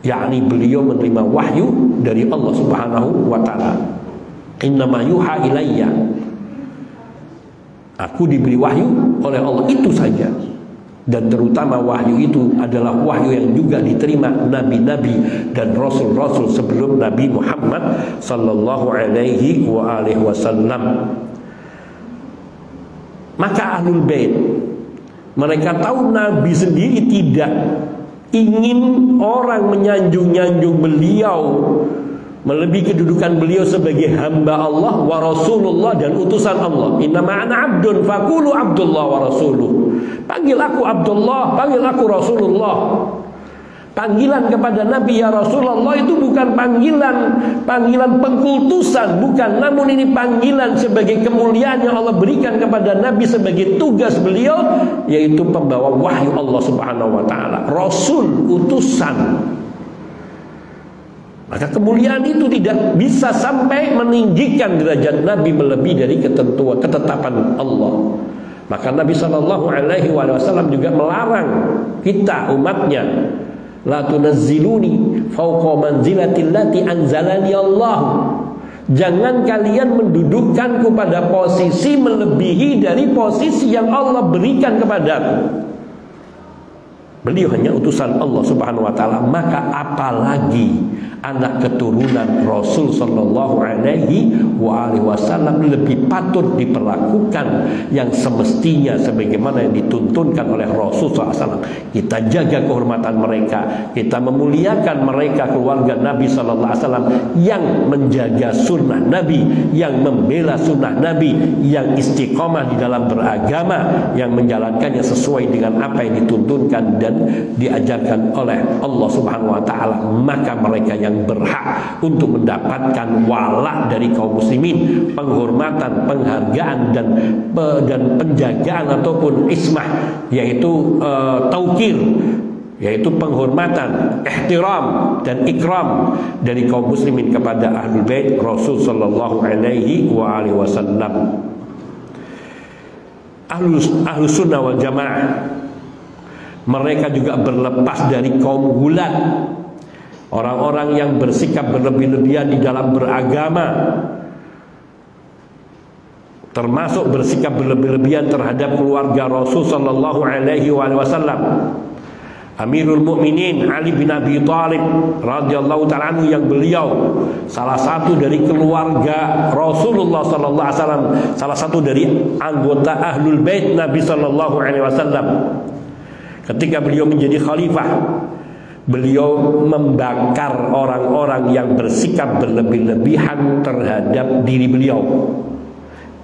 yakni beliau menerima wahyu dari Allah Subhanahu wa taala. Innama yuha ilayya. Aku diberi wahyu oleh Allah, itu saja. Dan terutama wahyu itu adalah wahyu yang juga diterima nabi-nabi dan rasul-rasul sebelum Nabi Muhammad sallallahu alaihi wasallam. Maka Ahlul Bait, mereka tahu Nabi sendiri tidak ingin orang menyanjung-nyanjung beliau, melebihi kedudukan beliau sebagai hamba Allah wa Rasulullah dan utusan Allah. Innama ana abdun faqulu abdullah wa rasuluh. Panggil aku Abdullah, panggil aku Rasulullah. Panggilan kepada Nabi ya Rasulullah itu bukan panggilan pengkultusan, bukan, namun ini panggilan sebagai kemuliaan yang Allah berikan kepada Nabi sebagai tugas beliau, yaitu pembawa wahyu Allah Subhanahu wa taala, Rasul, utusan. Maka kemuliaan itu tidak bisa sampai meninggikan derajat Nabi melebihi dari ketetapan Allah. Maka Nabi Sallallahu Alaihi Wasallam juga melarang kita umatnya, la tunazziluni fauqa manzilatil lati anzalani Allah. Jangan kalian mendudukkanku pada posisi melebihi dari posisi yang Allah berikan kepadaku. Beliau hanya utusan Allah Subhanahu wa taala, maka apalagi anak keturunan Rasul sallallahu alaihi wasallam lebih patut diperlakukan yang semestinya sebagaimana yang dituntunkan oleh Rasul SAW. Kita jaga kehormatan mereka, kita memuliakan mereka, keluarga Nabi sallallahu alaihi wasallam yang menjaga sunnah Nabi, yang membela sunnah Nabi, yang istiqomah di dalam beragama, yang menjalankannya sesuai dengan apa yang dituntunkan dan diajarkan oleh Allah Subhanahu wa taala. Maka mereka yang berhak untuk mendapatkan wala dari kaum muslimin, penghormatan, penghargaan dan penjagaan ataupun ismah, yaitu taukir, yaitu penghormatan, ihtiram dan ikram dari kaum muslimin kepada Ahlul Bait Rasul sallallahu alaihi wasallam. Ahlus sunnah wal jamaah, mereka juga berlepas dari kaum gulat, orang-orang yang bersikap berlebih-lebihan di dalam beragama, termasuk bersikap berlebih-lebihan terhadap keluarga Rasul sallallahu alaihi wasallam. Amirul Mukminin Ali bin Abi Thalib radhiyallahu ta'ala anhu, yang beliau salah satu dari keluarga Rasulullah sallallahu alaihi wasallam, salah satu dari anggota Ahlul Bait Nabi sallallahu alaihi wasallam. Ketika beliau menjadi khalifah, beliau membakar orang-orang yang bersikap berlebih-lebihan terhadap diri beliau,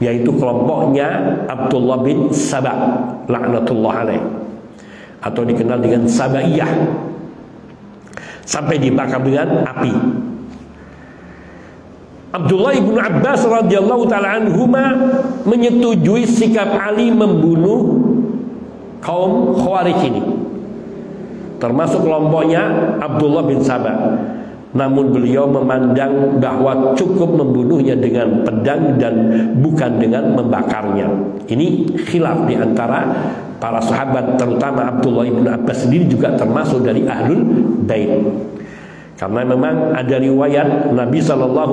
yaitu kelompoknya Abdullah bin Saba laknatullah alaih, atau dikenal dengan Sabaiyah, sampai dibakar dengan api. Abdullah ibn Abbas radhiyallahu ta'ala anhuma menyetujui sikap Ali membunuh kaum Khawarij ini, termasuk kelompoknya Abdullah bin Saba. namun beliau memandang bahwa cukup membunuhnya dengan pedang dan bukan dengan membakarnya. Ini khilaf di antara para sahabat, terutama Abdullah bin Abbas sendiri juga termasuk dari Ahlul Bait. Karena memang ada riwayat Nabi SAW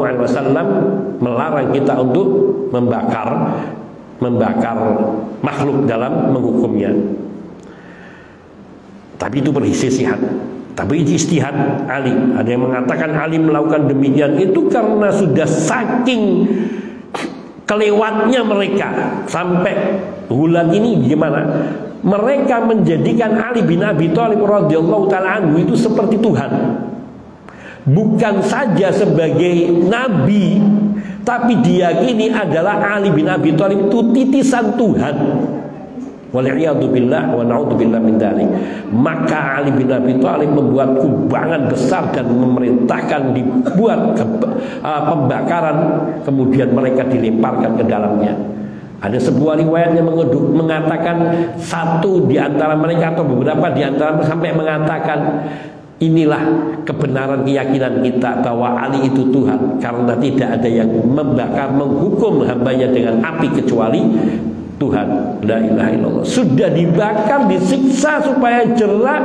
melarang kita untuk membakar makhluk dalam menghukumnya. Tapi itu bersisihan. Tapi ijtihad Ali. Ada yang mengatakan Ali melakukan demikian itu karena sudah saking kelewatnya mereka. Sampai bulan ini gimana? Mereka menjadikan Ali bin Abi Thalib radhiyallahu taala anhu itu seperti Tuhan. Bukan saja sebagai nabi, tapi diyakini adalah Ali bin Abi Thalib itu titisan Tuhan. Wal'iyadu billah wa na'udzubillah min dzalik. Maka Ali bin Abi Thalib membuat kubangan besar dan memerintahkan dibuat pembakaran, kemudian mereka dilemparkan ke dalamnya. Ada sebuah riwayat yang mengatakan satu di antara mereka atau beberapa di antara mereka sampai mengatakan, inilah kebenaran keyakinan kita bahwa Ali itu Tuhan, karena tidak ada yang membakar, menghukum hambanya dengan api kecuali Tuhan. La ilaha illallah. Sudah dibakar, disiksa supaya jerah,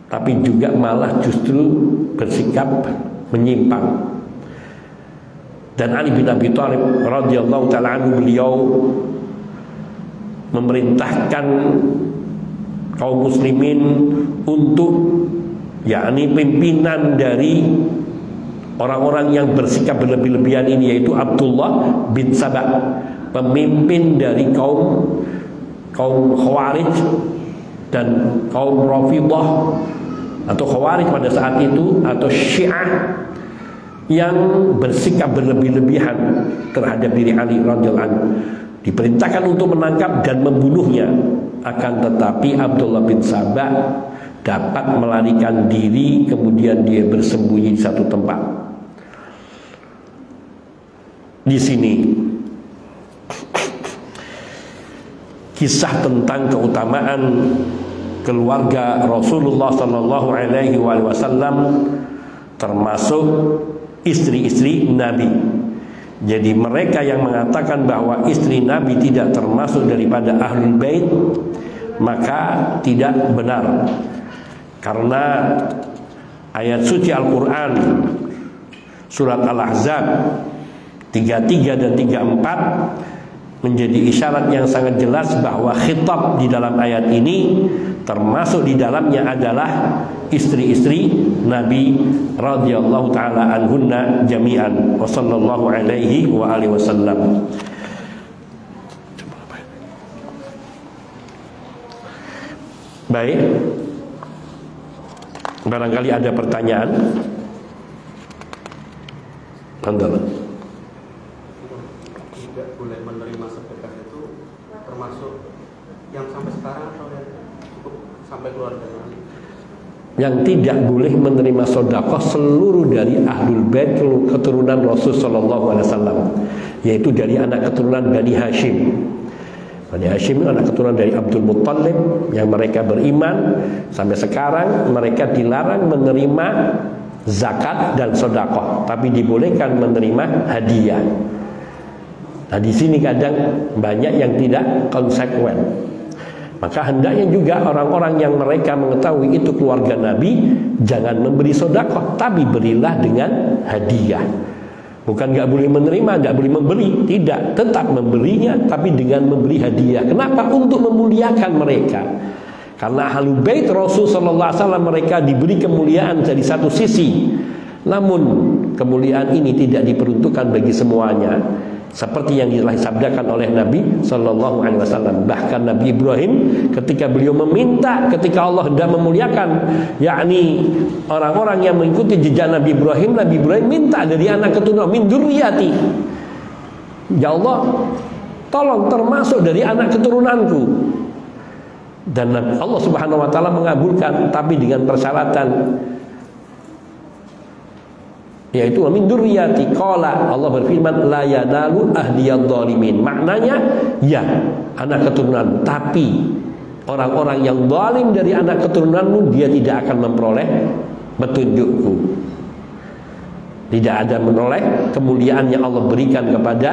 tapi juga malah justru bersikap menyimpang. Dan Ali bin Abi Thalib radhiyallahu ta'ala anhu, beliau memerintahkan kaum muslimin untuk, yakni pimpinan dari orang-orang yang bersikap berlebih-lebihan ini, yaitu Abdullah bin Sabah, pemimpin dari kaum Khawarij dan kaum Rafidhah atau Khawarij pada saat itu, atau Syiah yang bersikap berlebih-lebihan terhadap diri Ali radhiyallahu anhu. Diperintahkan untuk menangkap dan membunuhnya. Akan tetapi Abdullah bin Sabah dapat melarikan diri, kemudian dia bersembunyi di satu tempat. Di sini kisah tentang keutamaan keluarga Rasulullah sallallahu alaihi wasallam, termasuk istri-istri Nabi. Jadi mereka yang mengatakan bahwa istri Nabi tidak termasuk daripada Ahlul Bait, maka tidak benar. Karena ayat suci Al-Quran surat Al-Ahzab 33 dan 34 menjadi isyarat yang sangat jelas bahwa khitab di dalam ayat ini, termasuk di dalamnya adalah istri-istri Nabi radhiyallahu taala anhunna jami'an. Wa sallallahu alaihi wa alihi wasallam. Baik, barangkali ada pertanyaan. Alhamdulillah. Tidak boleh menerima sedekah itu termasuk yang sampai sekarang atau yang cukup sampai keluarga? Yang tidak boleh menerima sedekah seluruh dari Ahlul Bait keturunan Rasul sallallahu alaihi wasallam, yaitu dari anak keturunan Bani Hashim. Bani Hashim itu anak keturunan dari Abdul Muttalib yang mereka beriman. Sampai sekarang mereka dilarang menerima zakat dan sedekah, tapi dibolehkan menerima hadiah. Nah, di sini kadang banyak yang tidak konsekuen. Maka hendaknya juga orang-orang yang mereka mengetahui itu keluarga Nabi jangan memberi sedekah, tapi berilah dengan hadiah. Bukan nggak boleh menerima, nggak boleh memberi, tidak, tetap memberinya, tapi dengan memberi hadiah. Kenapa? Untuk memuliakan mereka. Karena Ahlul Bait Rasul sallallahu alaihi wasallam mereka diberi kemuliaan dari satu sisi. Namun kemuliaan ini tidak diperuntukkan bagi semuanya. Seperti yang disabdakan oleh Nabi sallallahu alaihi wasallam. Bahkan Nabi Ibrahim ketika beliau meminta, ketika Allah hendak memuliakan, yakni orang-orang yang mengikuti jejak Nabi Ibrahim minta dari anak keturunan, min dzurriyyati. Ya Allah, tolong termasuk dari anak keturunanku. Dan Allah Subhanahu wa taala mengabulkan, tapi dengan persyaratan, yaitu min dzurriyyati. Qala, Allah berfirman, la yanalu ahdiyadz zalimin. Maknanya, ya, anak keturunan, tapi orang-orang yang zalim dari anak keturunanmu dia tidak akan memperoleh petunjukku. Tidak ada menoleh kemuliaan yang Allah berikan kepada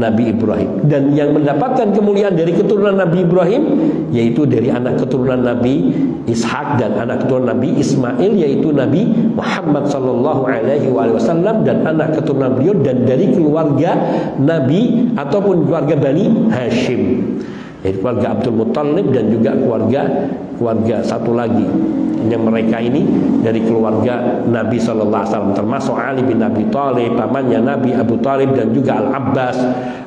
Nabi Ibrahim. Dan yang mendapatkan kemuliaan dari keturunan Nabi Ibrahim, yaitu dari anak keturunan Nabi Ishak dan anak keturunan Nabi Ismail, yaitu Nabi Muhammad SAW, dan anak keturunan beliau, dan dari keluarga Nabi ataupun keluarga Bani Hashim, yaitu keluarga Abdul Muttalib, dan juga keluarga satu lagi yang mereka ini dari keluarga Nabi SAW, termasuk Ali bin Abi Thalib, pamannya Nabi Abu Thalib, dan juga Al-Abbas,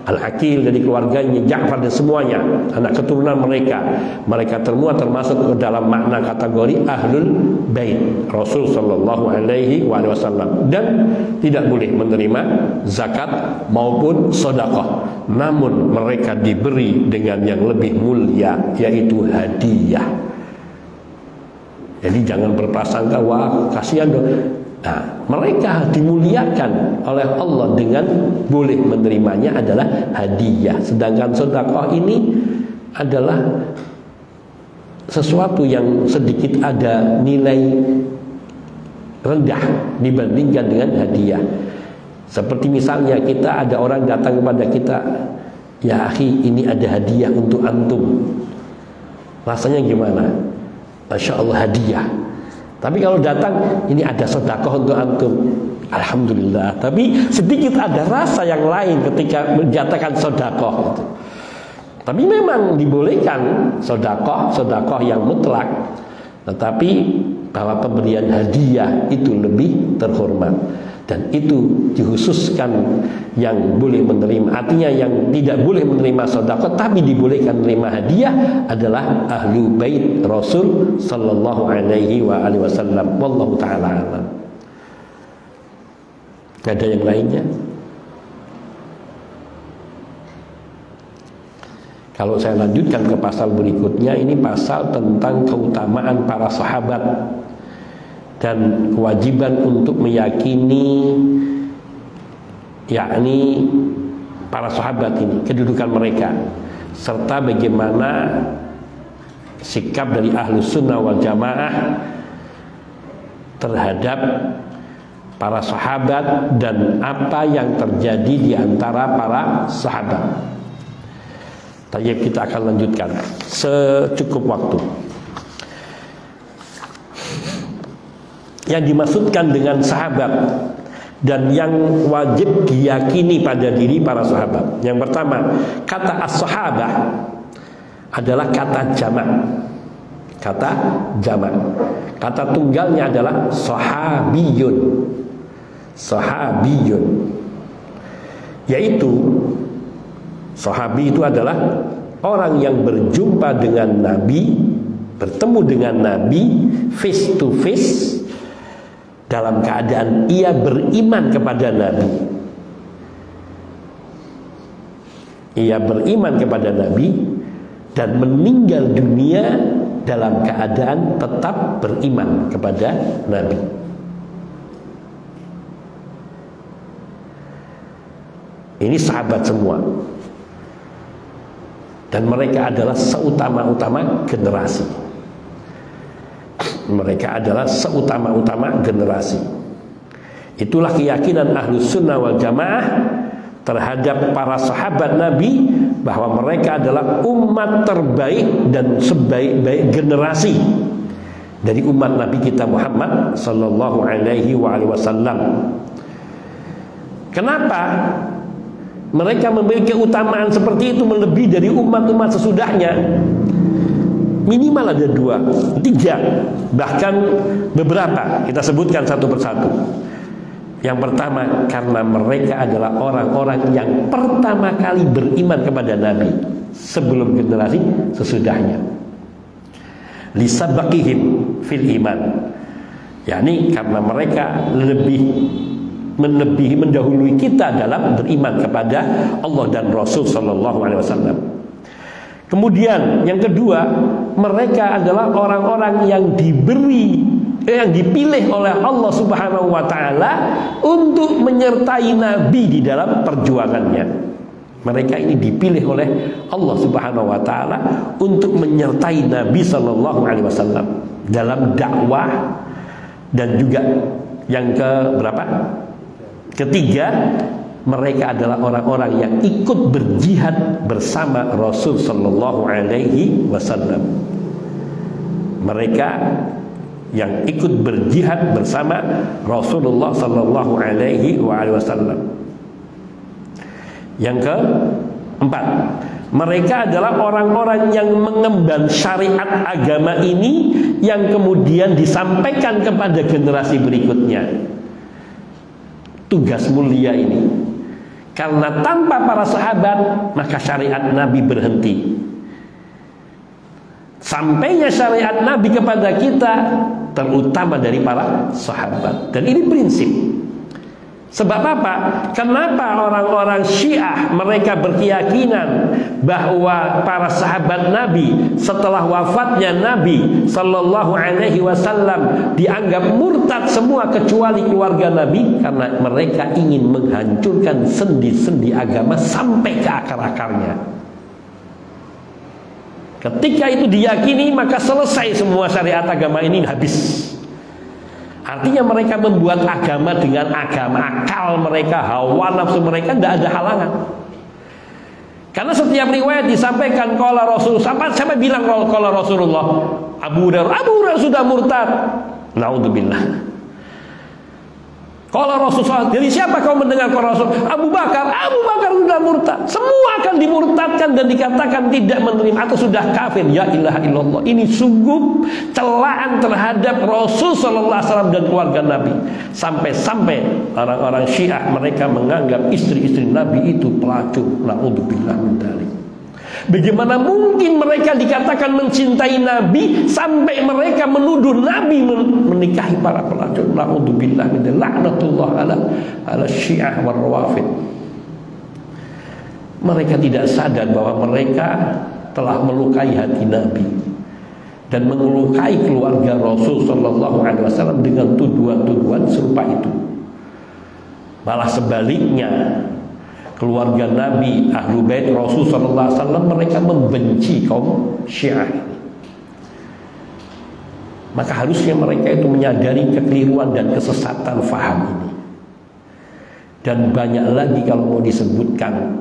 Al-Aqil dari keluarganya Ja'far, dan semuanya anak keturunan mereka. Mereka semua termasuk ke dalam makna kategori Ahlul Bait Rasul Sallallahu Alaihi Wasallam, dan tidak boleh menerima zakat maupun sedekah. Namun mereka diberi dengan yang lebih mulia, yaitu hadiah. Jadi jangan berprasangka, wah kasihan dong. Nah, mereka dimuliakan oleh Allah dengan boleh menerimanya adalah hadiah. Sedangkan sedekah ini adalah sesuatu yang sedikit ada nilai rendah dibandingkan dengan hadiah. Seperti misalnya kita ada orang datang kepada kita, ya akhi, ini ada hadiah untuk antum. Rasanya gimana? Masya Allah, hadiah. Tapi kalau datang, ini ada sedekah untuk antum, alhamdulillah. Tapi sedikit ada rasa yang lain ketika menyatakan sedekah itu. Tapi memang dibolehkan sedekah yang mutlak, tetapi bahwa pemberian hadiah itu lebih terhormat. Dan itu dikhususkan yang boleh menerima. Artinya yang tidak boleh menerima sedekah tapi dibolehkan menerima hadiah adalah ahlu bait Rasul sallallahu alaihi wasallam. Wallahu taala alam. Ada yang lainnya? Kalau saya lanjutkan ke pasal berikutnya, ini pasal tentang keutamaan para sahabat dan kewajiban untuk meyakini, yakni para sahabat ini, kedudukan mereka, serta bagaimana sikap dari Ahlus Sunnah wal Jamaah terhadap para sahabat dan apa yang terjadi di antara para sahabat. Tayyib, kita akan lanjutkan secukup waktu. Yang dimaksudkan dengan sahabat dan yang wajib diyakini pada diri para sahabat. Yang pertama, kata as-sahabah adalah kata jamak. Kata jamak. Kata tunggalnya adalah sahabiyun. Sahabiyun. Yaitu sahabi itu adalah orang yang berjumpa dengan Nabi, bertemu dengan Nabi face to face, dalam keadaan ia beriman kepada Nabi. Ia beriman kepada Nabi dan meninggal dunia dalam keadaan tetap beriman kepada Nabi. Ini sahabat semua. Dan mereka adalah seutama-utama generasi. Mereka adalah seutama-utama generasi. Itulah keyakinan Ahlus Sunnah wal Jamaah terhadap para sahabat Nabi, bahwa mereka adalah umat terbaik dan sebaik-baik generasi dari umat Nabi kita Muhammad sallallahu alaihi wasallam. Kenapa mereka memiliki keutamaan seperti itu melebihi dari umat-umat sesudahnya? Minimal ada 2, 3, bahkan beberapa. Kita sebutkan satu persatu. Yang pertama, karena mereka adalah orang-orang yang pertama kali beriman kepada Nabi sebelum generasi sesudahnya. Lisabaqihim fil iman, yakni karena mereka melebihi mendahului kita dalam beriman kepada Allah dan Rasul sallallahu alaihi wasallam. Kemudian yang kedua, mereka adalah orang-orang yang yang dipilih oleh Allah Subhanahu wa taala untuk menyertai Nabi di dalam perjuangannya. Mereka ini dipilih oleh Allah Subhanahu wa taala untuk menyertai Nabi sallallahu alaihi wasallam dalam dakwah, dan juga yang ke berapa? Ketiga, mereka adalah orang-orang yang ikut berjihad bersama Rasul sallallahu alaihi wasallam. Mereka yang ikut berjihad bersama Rasulullah sallallahu alaihi wasallam. Yang keempat, mereka adalah orang-orang yang mengemban syariat agama ini yang kemudian disampaikan kepada generasi berikutnya. Tugas mulia ini, karena tanpa para sahabat maka syariat Nabi berhenti. Sampainya syariat Nabi kepada kita terutama dari para sahabat. Dan ini prinsip. Sebab apa? Kenapa orang-orang Syiah mereka berkeyakinan bahwa para sahabat Nabi setelah wafatnya Nabi sallallahu alaihi wasallam dianggap murtad semua kecuali keluarga Nabi? Karena mereka ingin menghancurkan sendi-sendi agama sampai ke akar-akarnya. Ketika itu diyakini maka selesai semua syariat agama ini, habis. Artinya mereka membuat agama dengan agama akal mereka, hawa nafsu mereka, tidak ada halangan. Karena setiap riwayat disampaikan qala Rasul, siapa bilang qala Rasulullah? Abu Hurairah sudah murtad. Naudzubillah. Qala Rasulullah, dari siapa kau mendengar qala Rasul? Abu Bakar sudah murtad. Semua akan dimurtadkan dan dikatakan tidak menerima atau sudah kafir. Ya ilaha illallah. Ini sungguh celaan terhadap Rasul sallallahu alaihi wasallam dan keluarga Nabi. Sampai-sampai orang-orang Syiah mereka menganggap istri-istri Nabi itu pelacur. Naudzubillah min dzalik. Bagaimana mungkin mereka dikatakan mencintai Nabi sampai mereka menuduh Nabi menikahi para pelacur? Na'udzubillah min dzalik. Laknatullah ala Syiah war Rawafid. Mereka tidak sadar bahwa mereka telah melukai hati Nabi dan melukai keluarga Rasul sallallahu alaihi wasallam dengan tuduhan-tuduhan serupa itu. Malah sebaliknya, keluarga Nabi, ahlu bait Rasul sallallahu alaihi wasallam mereka membenci kaum Syiah. Maka harusnya mereka itu menyadari kekeliruan dan kesesatan faham ini. Dan banyak lagi kalau mau disebutkan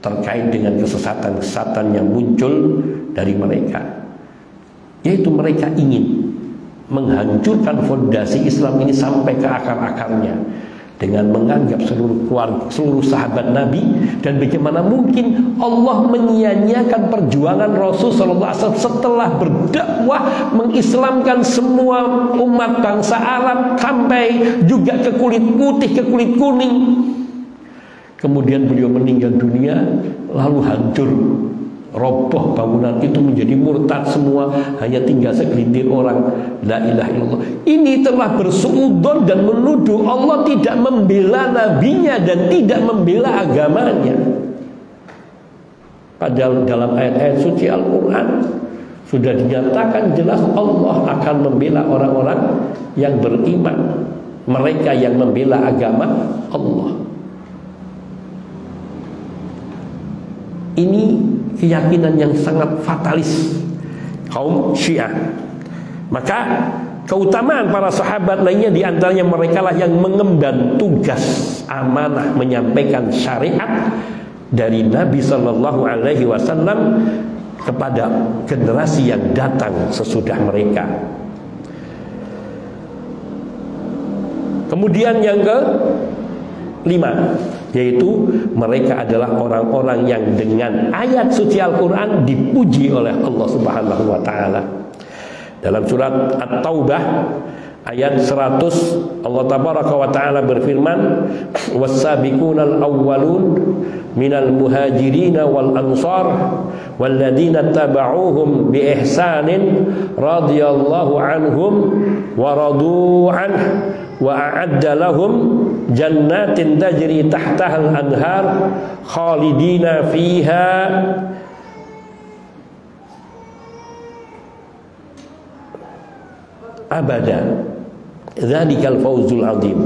terkait dengan kesesatan-kesesatan yang muncul dari mereka. Yaitu mereka ingin menghancurkan fondasi Islam ini sampai ke akar-akarnya dengan menganggap seluruh sahabat Nabi. Dan bagaimana mungkin Allah menyia-nyiakan perjuangan Rasul sallallahu alaihi wasallam setelah berdakwah mengislamkan semua umat bangsa Arab sampai juga ke kulit putih, ke kulit kuning. Kemudian beliau meninggal dunia, lalu hancur, roboh bangunan itu menjadi murtad semua, hanya tinggal segelintir orang. La ilaha illallah. Ini telah bersuudzon dan menuduh Allah tidak membela nabinya dan tidak membela agamanya. Padahal dalam ayat-ayat suci Al-Quran sudah dinyatakan jelas Allah akan membela orang-orang yang beriman, mereka yang membela agama Allah. Ini keyakinan yang sangat fatalis kaum Syiah. Maka keutamaan para sahabat lainnya diantaranya mereka lah yang mengemban tugas amanah menyampaikan syariat dari Nabi sallallahu alaihi wasallam kepada generasi yang datang sesudah mereka. Kemudian yang ke-5, yaitu mereka adalah orang-orang yang dengan ayat suci Al-Quran dipuji oleh Allah Subhanahu wa ta'ala. Dalam surat At-Taubah ayat 100, Allah Tabaraka wa ta'ala berfirman, was-sabiqunal awwalun minal muhajirin wal ansar walladzina taba'uuhum bi ihsanin radhiyallahu anhum wa radu anhu wa a'adda lahum jannatin tajri tahtahal anhar khalidina fiha abada. Dzalikal fawzul azim.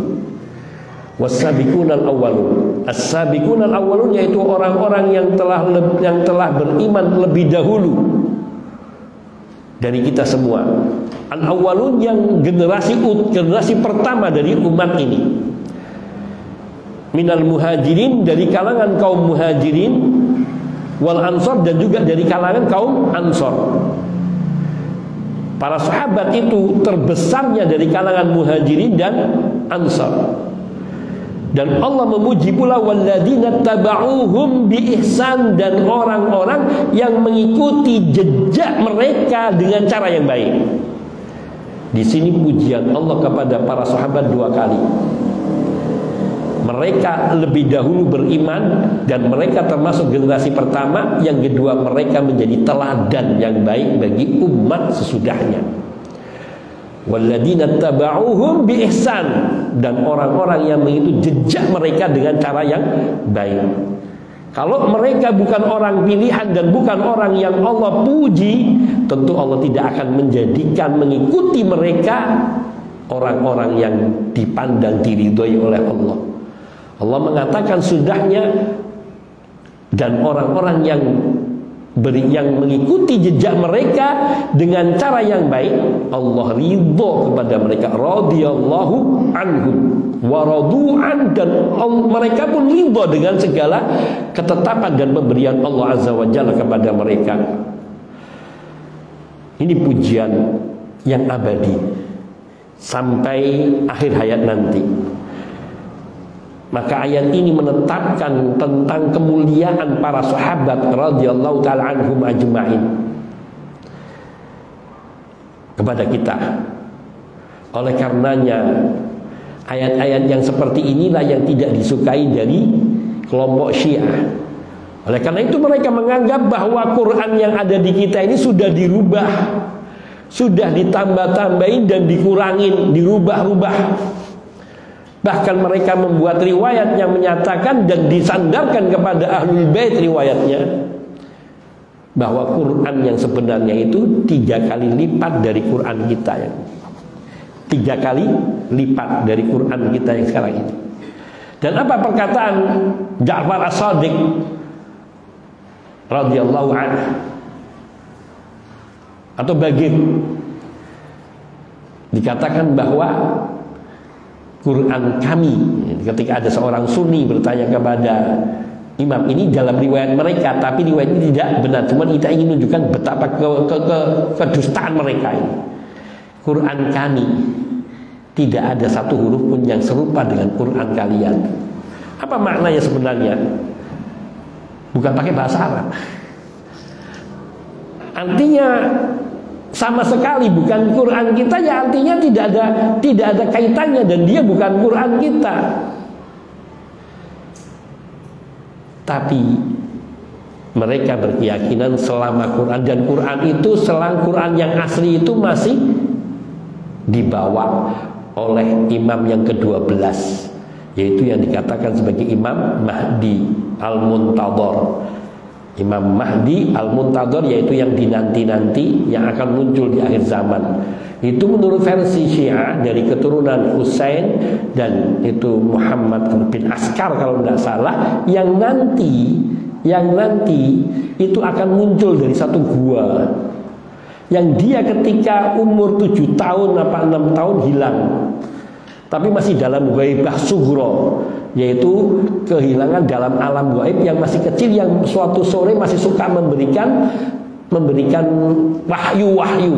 Was-sabiqunal awwalun. As-sabiqunal awwalun yaitu orang-orang yang telah beriman lebih dahulu dari kita semua. Al-awwalun yang generasi pertama dari umat ini. minal muhajirin, dari kalangan kaum muhajirin, wal ansor, dan juga dari kalangan kaum ansor. Para sahabat itu terbesarnya dari kalangan muhajirin dan ansor. Dan Allah memuji pula walladzina taba'uhum bi ihsan, dan orang-orang yang mengikuti jejak mereka dengan cara yang baik. Di sini pujian Allah kepada para sahabat dua kali. Mereka lebih dahulu beriman dan mereka termasuk generasi pertama. Yang kedua, mereka menjadi teladan yang baik bagi umat sesudahnya. Walladzina taba'uhum bi ihsan, dan orang-orang yang mengikuti jejak mereka dengan cara yang baik. Kalau mereka bukan orang pilihan dan bukan orang yang Allah puji, tentu Allah tidak akan menjadikan mengikuti mereka orang-orang yang dipandang diridhoi oleh Allah. Allah mengatakan sudahnya, dan orang-orang yang mengikuti jejak mereka dengan cara yang baik, Allah ridho kepada mereka. Radhiyallahu anhum wa radu'an, dan mereka pun ridho dengan segala ketetapan dan pemberian Allah Azza wa Jalla kepada mereka. Ini pujian yang abadi sampai akhir hayat nanti. Maka ayat ini menetapkan tentang kemuliaan para sahabat radhiyallahu ta'ala anhum ajma'in kepada kita. Oleh karenanya, ayat-ayat yang seperti inilah yang tidak disukai dari kelompok Syiah. Oleh karena itu mereka menganggap bahwa Quran yang ada di kita ini sudah dirubah, sudah ditambah-tambahin dan dikurangin, dirubah-rubah. Bahkan mereka membuat riwayat yang menyatakan dan disandarkan kepada Ahlul Bait riwayatnya bahwa Quran yang sebenarnya itu 3 kali lipat dari Quran kita yang 3 kali lipat dari Quran kita yang sekarang ini. Dan apa perkataan Ja'far As-Shadiq radhiyallahu anhu atau Bagir, dikatakan bahwa Quran kami, ketika ada seorang Sunni bertanya kepada imam ini dalam riwayat mereka, tapi riwayat ini tidak benar, cuma kita ingin menunjukkan betapa kedustaan mereka ini. Quran kami tidak ada satu huruf pun yang serupa dengan Quran kalian. Apa maknanya sebenarnya? Bukan pakai bahasa Arab. Artinya sama sekali bukan Quran kita, ya artinya tidak ada kaitannya, dan dia bukan Quran kita. Tapi mereka berkeyakinan selama Quran, dan Quran itu selang Quran yang asli itu masih dibawa oleh imam yang ke-12, yaitu yang dikatakan sebagai Imam Mahdi Al-Muntadhar. Imam Mahdi Al-Muntadhar, yaitu yang dinanti-nanti, yang akan muncul di akhir zaman. Itu menurut versi Syiah dari keturunan Husain dan itu Muhammad bin Askar kalau tidak salah, yang nanti itu akan muncul dari satu gua, yang dia ketika umur 7 tahun apa 6 tahun hilang, tapi masih dalam ghaibah sughra, yaitu kehilangan dalam alam gaib yang masih kecil, yang suatu sore masih suka memberikan wahyu-wahyu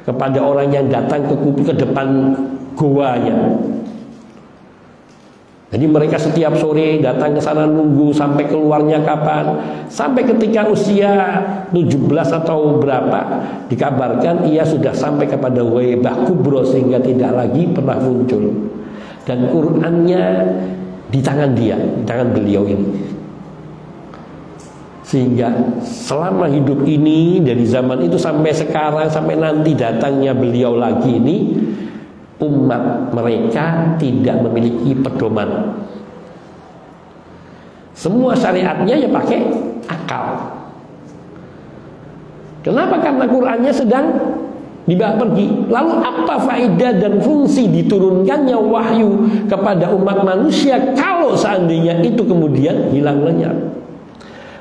kepada orang yang datang ke depan goanya. Jadi mereka setiap sore datang ke sana, nunggu sampai keluarnya kapan. Sampai ketika usia 17 atau berapa, dikabarkan ia sudah sampai kepada ghaibah kubra, sehingga tidak lagi pernah muncul. Dan Qur'annya di tangan dia, di tangan beliau ini. Sehingga selama hidup ini, dari zaman itu sampai sekarang, sampai nanti datangnya beliau lagi ini, umat mereka tidak memiliki pedoman. Semua syariatnya ya pakai akal. Kenapa? Karena Qur'annya sedang dibawa pergi. Lalu apa faedah dan fungsi diturunkannya wahyu kepada umat manusia kalau seandainya itu kemudian hilang lenyap?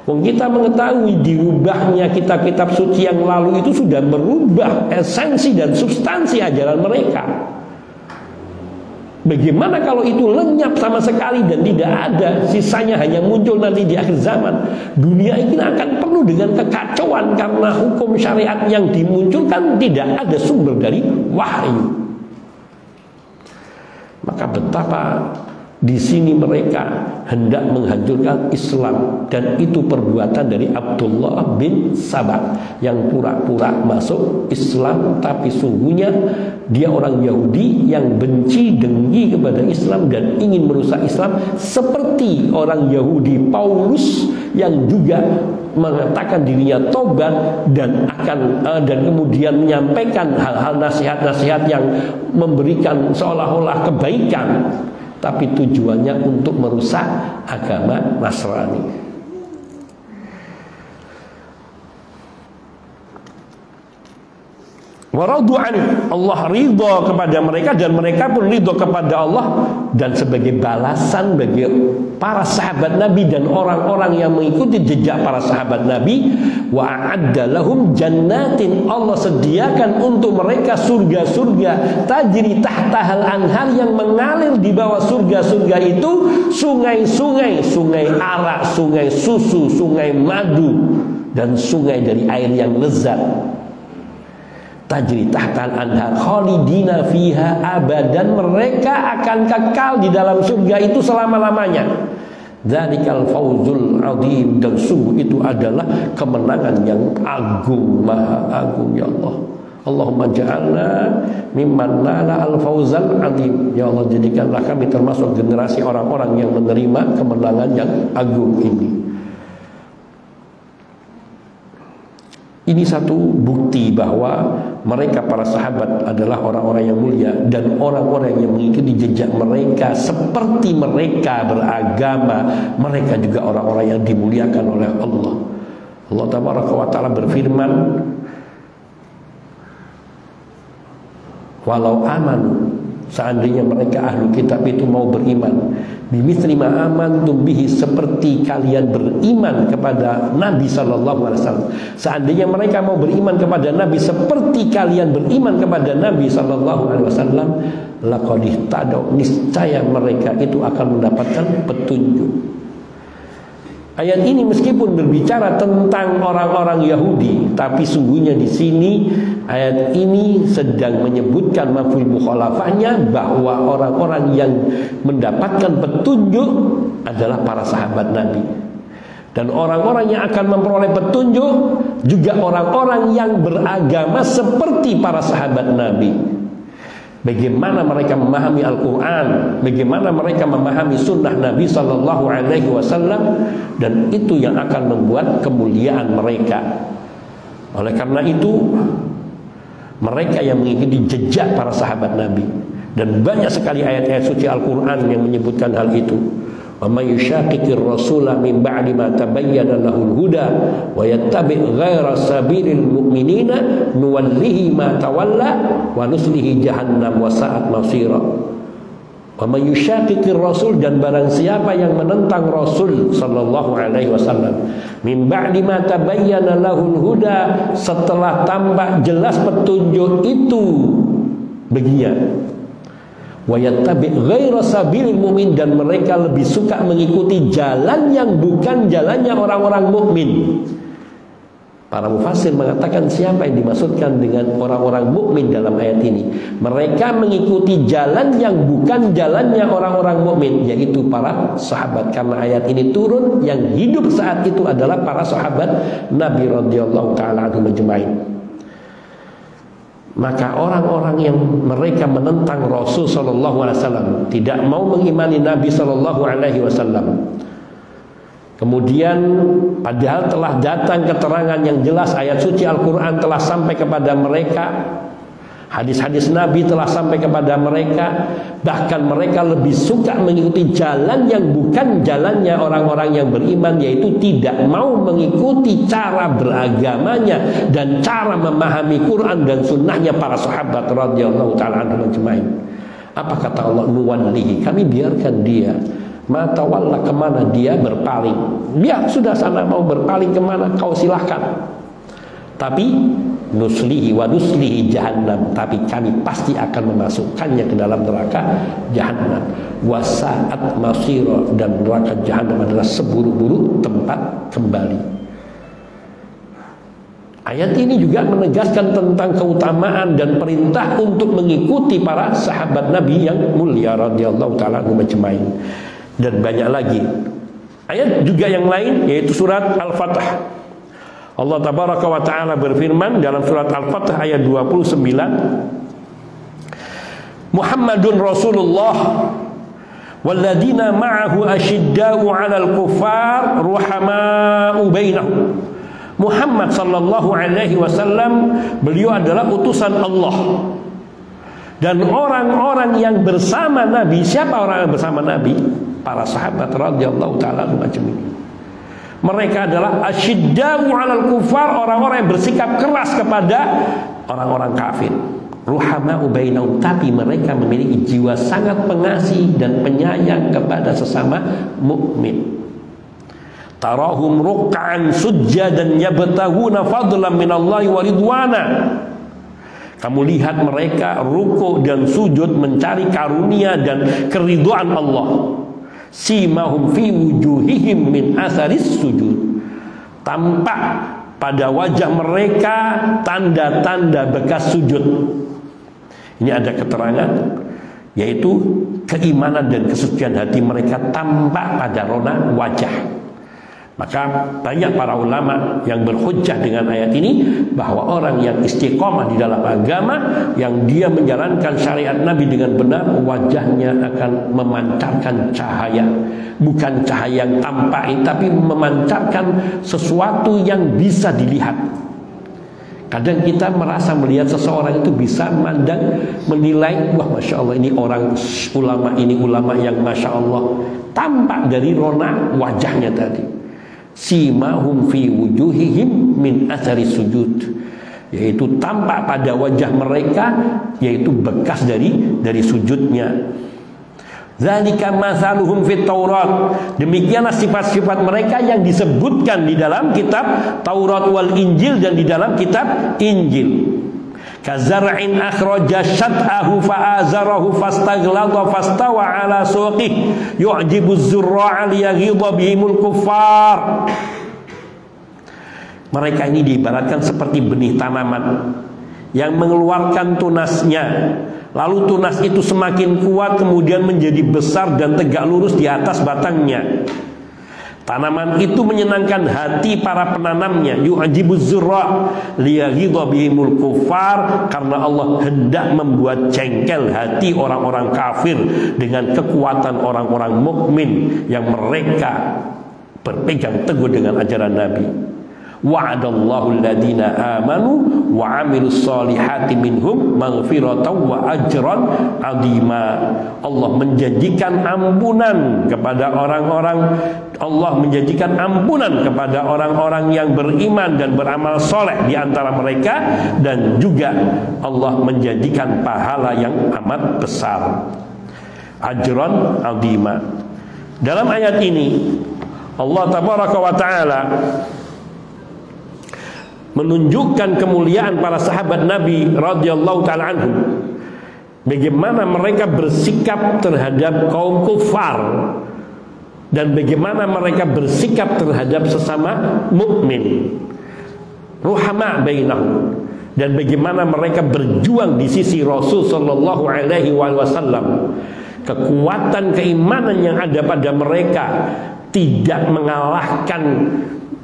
Wong kita mengetahui dirubahnya kitab-kitab suci yang lalu itu sudah merubah esensi dan substansi ajaran mereka. Bagaimana kalau itu lenyap sama sekali dan tidak ada, sisanya hanya muncul nanti di akhir zaman? Dunia ini akan penuh dengan kekacauan karena hukum syariat yang dimunculkan tidak ada sumber dari wahyu. Maka betapa di sini mereka hendak menghancurkan Islam, dan itu perbuatan dari Abdullah bin Sabah yang pura-pura masuk Islam tapi sungguhnya dia orang Yahudi yang benci dengki kepada Islam dan ingin merusak Islam, seperti orang Yahudi Paulus yang juga mengatakan dirinya tobat dan kemudian menyampaikan hal-hal nasihat-nasihat yang memberikan seolah-olah kebaikan, tapi tujuannya untuk merusak agama Nasrani. Waradu'an, Allah ridha kepada mereka dan mereka pun ridha kepada Allah. Dan sebagai balasan bagi para sahabat Nabi dan orang-orang yang mengikuti jejak para sahabat Nabi, wa'adda lahum jannatin, Allah sediakan untuk mereka surga-surga tajri tahtahal anhar, yang mengalir di bawah surga-surga itu sungai-sungai, sungai arak, sungai susu, sungai madu, dan sungai dari air yang lezat. Tajri tahtal anhar khalidina fiha abadan, mereka akan kekal di dalam surga itu selama-lamanya. Dzalikal fauzul azim, dan sungguh itu adalah kemenangan yang agung, maha agung. Ya Allah, Allahumma ja'alna mimman nala al-fauzal azim. Ya Allah, jadikanlah kami termasuk generasi orang-orang yang menerima kemenangan yang agung ini. Ini satu bukti bahwa mereka para sahabat adalah orang-orang yang mulia, dan orang-orang yang mengikuti jejak mereka seperti mereka beragama, mereka juga orang-orang yang dimuliakan oleh Allah. Allah Tabaraka wa Ta'ala berfirman, walau amanu, seandainya mereka ahlu kitab itu mau beriman, bimithli ma amantum bihi, seperti kalian beriman kepada Nabi sallallahu alaihi wasallam. Seandainya mereka mau beriman kepada Nabi seperti kalian beriman kepada Nabi sallallahu alaihi wasallam, laqad ihtadaw, niscaya mereka itu akan mendapatkan petunjuk. Ayat ini meskipun berbicara tentang orang-orang Yahudi, tapi sungguhnya di sini ayat ini sedang menyebutkan mafhum mukhalafahnya, bahwa orang-orang yang mendapatkan petunjuk adalah para sahabat Nabi. Dan orang-orang yang akan memperoleh petunjuk juga orang-orang yang beragama seperti para sahabat Nabi. Bagaimana mereka memahami Al-Quran, bagaimana mereka memahami sunnah Nabi Sallallahu Alaihi Wasallam, dan itu yang akan membuat kemuliaan mereka. Oleh karena itu, mereka yang mengikuti jejak para sahabat Nabi, dan banyak sekali ayat-ayat suci Al-Quran yang menyebutkan hal itu. Wa may yushaqiqir rasula min ba'di ma tabayyana lahul huda wa yattabi' ghaira sabilil mu'minina nuwallihi ma tawalla wa nuslihi jahannam wa sa'at masira. Wa may yushaqiqir rasul, dan barang siapa yang menentang Rasul sallallahu alaihi wasallam, min ba'di ma tabayyana lahul huda, setelah tampak jelas petunjuk itu baginya, wa yattabi' ghaira sabilil mu'min, dan mereka lebih suka mengikuti jalan yang bukan jalannya orang-orang mukmin. Para mufassir mengatakan siapa yang dimaksudkan dengan orang-orang mukmin dalam ayat ini? Mereka mengikuti jalan yang bukan jalannya orang-orang mukmin, yaitu para sahabat. Karena ayat ini turun, yang hidup saat itu adalah para sahabat Nabi radhiyallahu taala anhum ajma'in. Maka orang-orang yang mereka menentang Rasul sallallahu alaihi wasallam, tidak mau mengimani Nabi sallallahu alaihi wasallam, kemudian padahal telah datang keterangan yang jelas, ayat suci Al-Quran telah sampai kepada mereka, hadis-hadis Nabi telah sampai kepada mereka, bahkan mereka lebih suka mengikuti jalan yang bukan jalannya orang-orang yang beriman, yaitu tidak mau mengikuti cara beragamanya dan cara memahami Quran dan sunnahnya para sahabat radhiyallahu ta'ala anhum ajma'in. Apa kata Allah? Nuwallihi, kami biarkan dia mata walla, kemana dia berpaling. Dia sudah sana mau berpaling kemana, kau silahkan. Tapi nuslihi wa nuslihi jahannam, tapi kami pasti akan memasukkannya ke dalam neraka jahannam. Wasa'at masira, dan neraka jahannam adalah seburuk-buruk tempat kembali. Ayat ini juga menegaskan tentang keutamaan dan perintah untuk mengikuti para sahabat Nabi yang mulia radhiyallahu ta'ala anhum ajmain. Dan banyak lagi ayat juga yang lain, yaitu surat Al-Fatih. Allah tabaraka wa ta'ala berfirman dalam surat Al-Fatih ayat 29, Muhammadun Rasulullah walladzina ma'ahu asyidda'u 'alal kuffar ruhama'u bainahum. Muhammad sallallahu alaihi wasallam, beliau adalah utusan Allah. Dan orang-orang yang bersama Nabi, siapa orang yang bersama Nabi? Para sahabat radhiyallahu ta'ala anhum. Mereka adalah asyidda'u 'alal kufar, orang-orang yang bersikap keras kepada orang-orang kafir. Ruhama'u bainahum, tapi mereka memiliki jiwa sangat pengasih dan penyayang kepada sesama mukmin. Tarahum ruk'an sujjadan yabtaghuna fadlan minallahi wa ridwana. Kamu lihat mereka ruku dan sujud mencari karunia dan keridhaan Allah. Simahum fi wujuhihim min atharis sujud. Tampak pada wajah mereka tanda-tanda bekas sujud. Ini ada keterangan, yaitu keimanan dan kesucian hati mereka tampak pada rona wajah. Maka banyak para ulama yang berhujjah dengan ayat ini bahwa orang yang istiqomah di dalam agama, yang dia menjalankan syariat Nabi dengan benar, wajahnya akan memancarkan cahaya. Bukan cahaya yang tampak, tapi memancarkan sesuatu yang bisa dilihat. Kadang kita merasa melihat seseorang itu bisa mandang, menilai, wah Masya Allah ini orang ulama, ini ulama yang Masya Allah. Tampak dari rona wajahnya tadi. Simahum fi wujuhihim min athari sujud, yaitu tampak pada wajah mereka, yaitu bekas dari sujudnya. Dzalika mathaluhum fit Taurat, demikianlah sifat-sifat mereka yang disebutkan di dalam kitab Taurat wal Injil dan di dalam kitab Injil. Kazar'in akhraja syat'ahu fa'azarahu fastaghladha fastawa ala suqih yu'jibu az-zurra'a liyaghidha bihimul kuffar. Mereka ini diibaratkan seperti benih tanaman yang mengeluarkan tunasnya, lalu tunas itu semakin kuat kemudian menjadi besar dan tegak lurus di atas batangnya. Tanaman itu menyenangkan hati para penanamnya. Yu'jibuz zurra liyaghidha bihimul kuffar, karena Allah hendak membuat jengkel hati orang-orang kafir dengan kekuatan orang-orang mukmin yang mereka berpegang teguh dengan ajaran Nabi. Wa'adallahu alladhina amanu wa 'amilus solihati minhum maghfiratan wa ajran 'azima. Allah menjanjikan ampunan kepada orang-orang, Allah menjanjikan ampunan kepada orang-orang yang beriman dan beramal soleh di antara mereka, dan juga Allah menjanjikan pahala yang amat besar, ajran 'azima. Dalam ayat ini Allah tabaraka wa ta'ala menunjukkan kemuliaan para sahabat Nabi radhiyallahu ta'ala anhum, bagaimana mereka bersikap terhadap kaum kufar dan bagaimana mereka bersikap terhadap sesama mukmin, ruhama bainahum, dan bagaimana mereka berjuang di sisi Rasul sallallahu alaihi wasallam. Kekuatan keimanan yang ada pada mereka tidak mengalahkan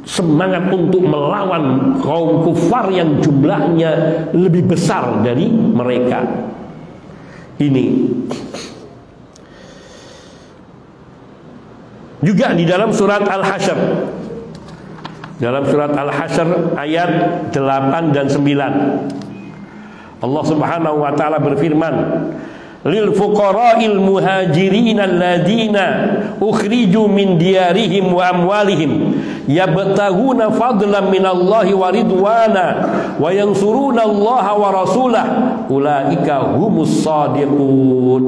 semangat untuk melawan kaum kufar yang jumlahnya lebih besar dari mereka. Ini juga di dalam surat Al-Hasyr. Dalam surat Al-Hasyr ayat 8 dan 9, Allah Subhanahu wa ta'ala berfirman, lil fuqara'il muhajirin alladzina ukhriju min diyarihim wa amwalihim yabtaghuna fadlan minallahi wa ridwana wa yansuruna Allaha wa rasulahu ulaika humus shadiqun.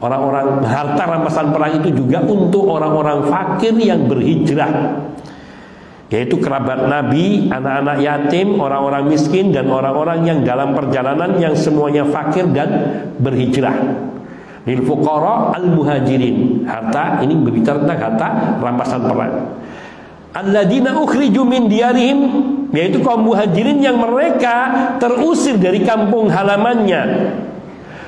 Orang-orang harta rampasan perang itu juga untuk orang-orang fakir yang berhijrah yaitu kerabat Nabi, anak-anak yatim, orang-orang miskin, dan orang-orang yang dalam perjalanan yang semuanya fakir dan berhijrah. Lil fuqara al muhajirin, harta ini berbicara tentang harta rampasan perang. Alladzina ukhriju min diyarihim, yaitu kaum muhajirin yang mereka terusir dari kampung halamannya.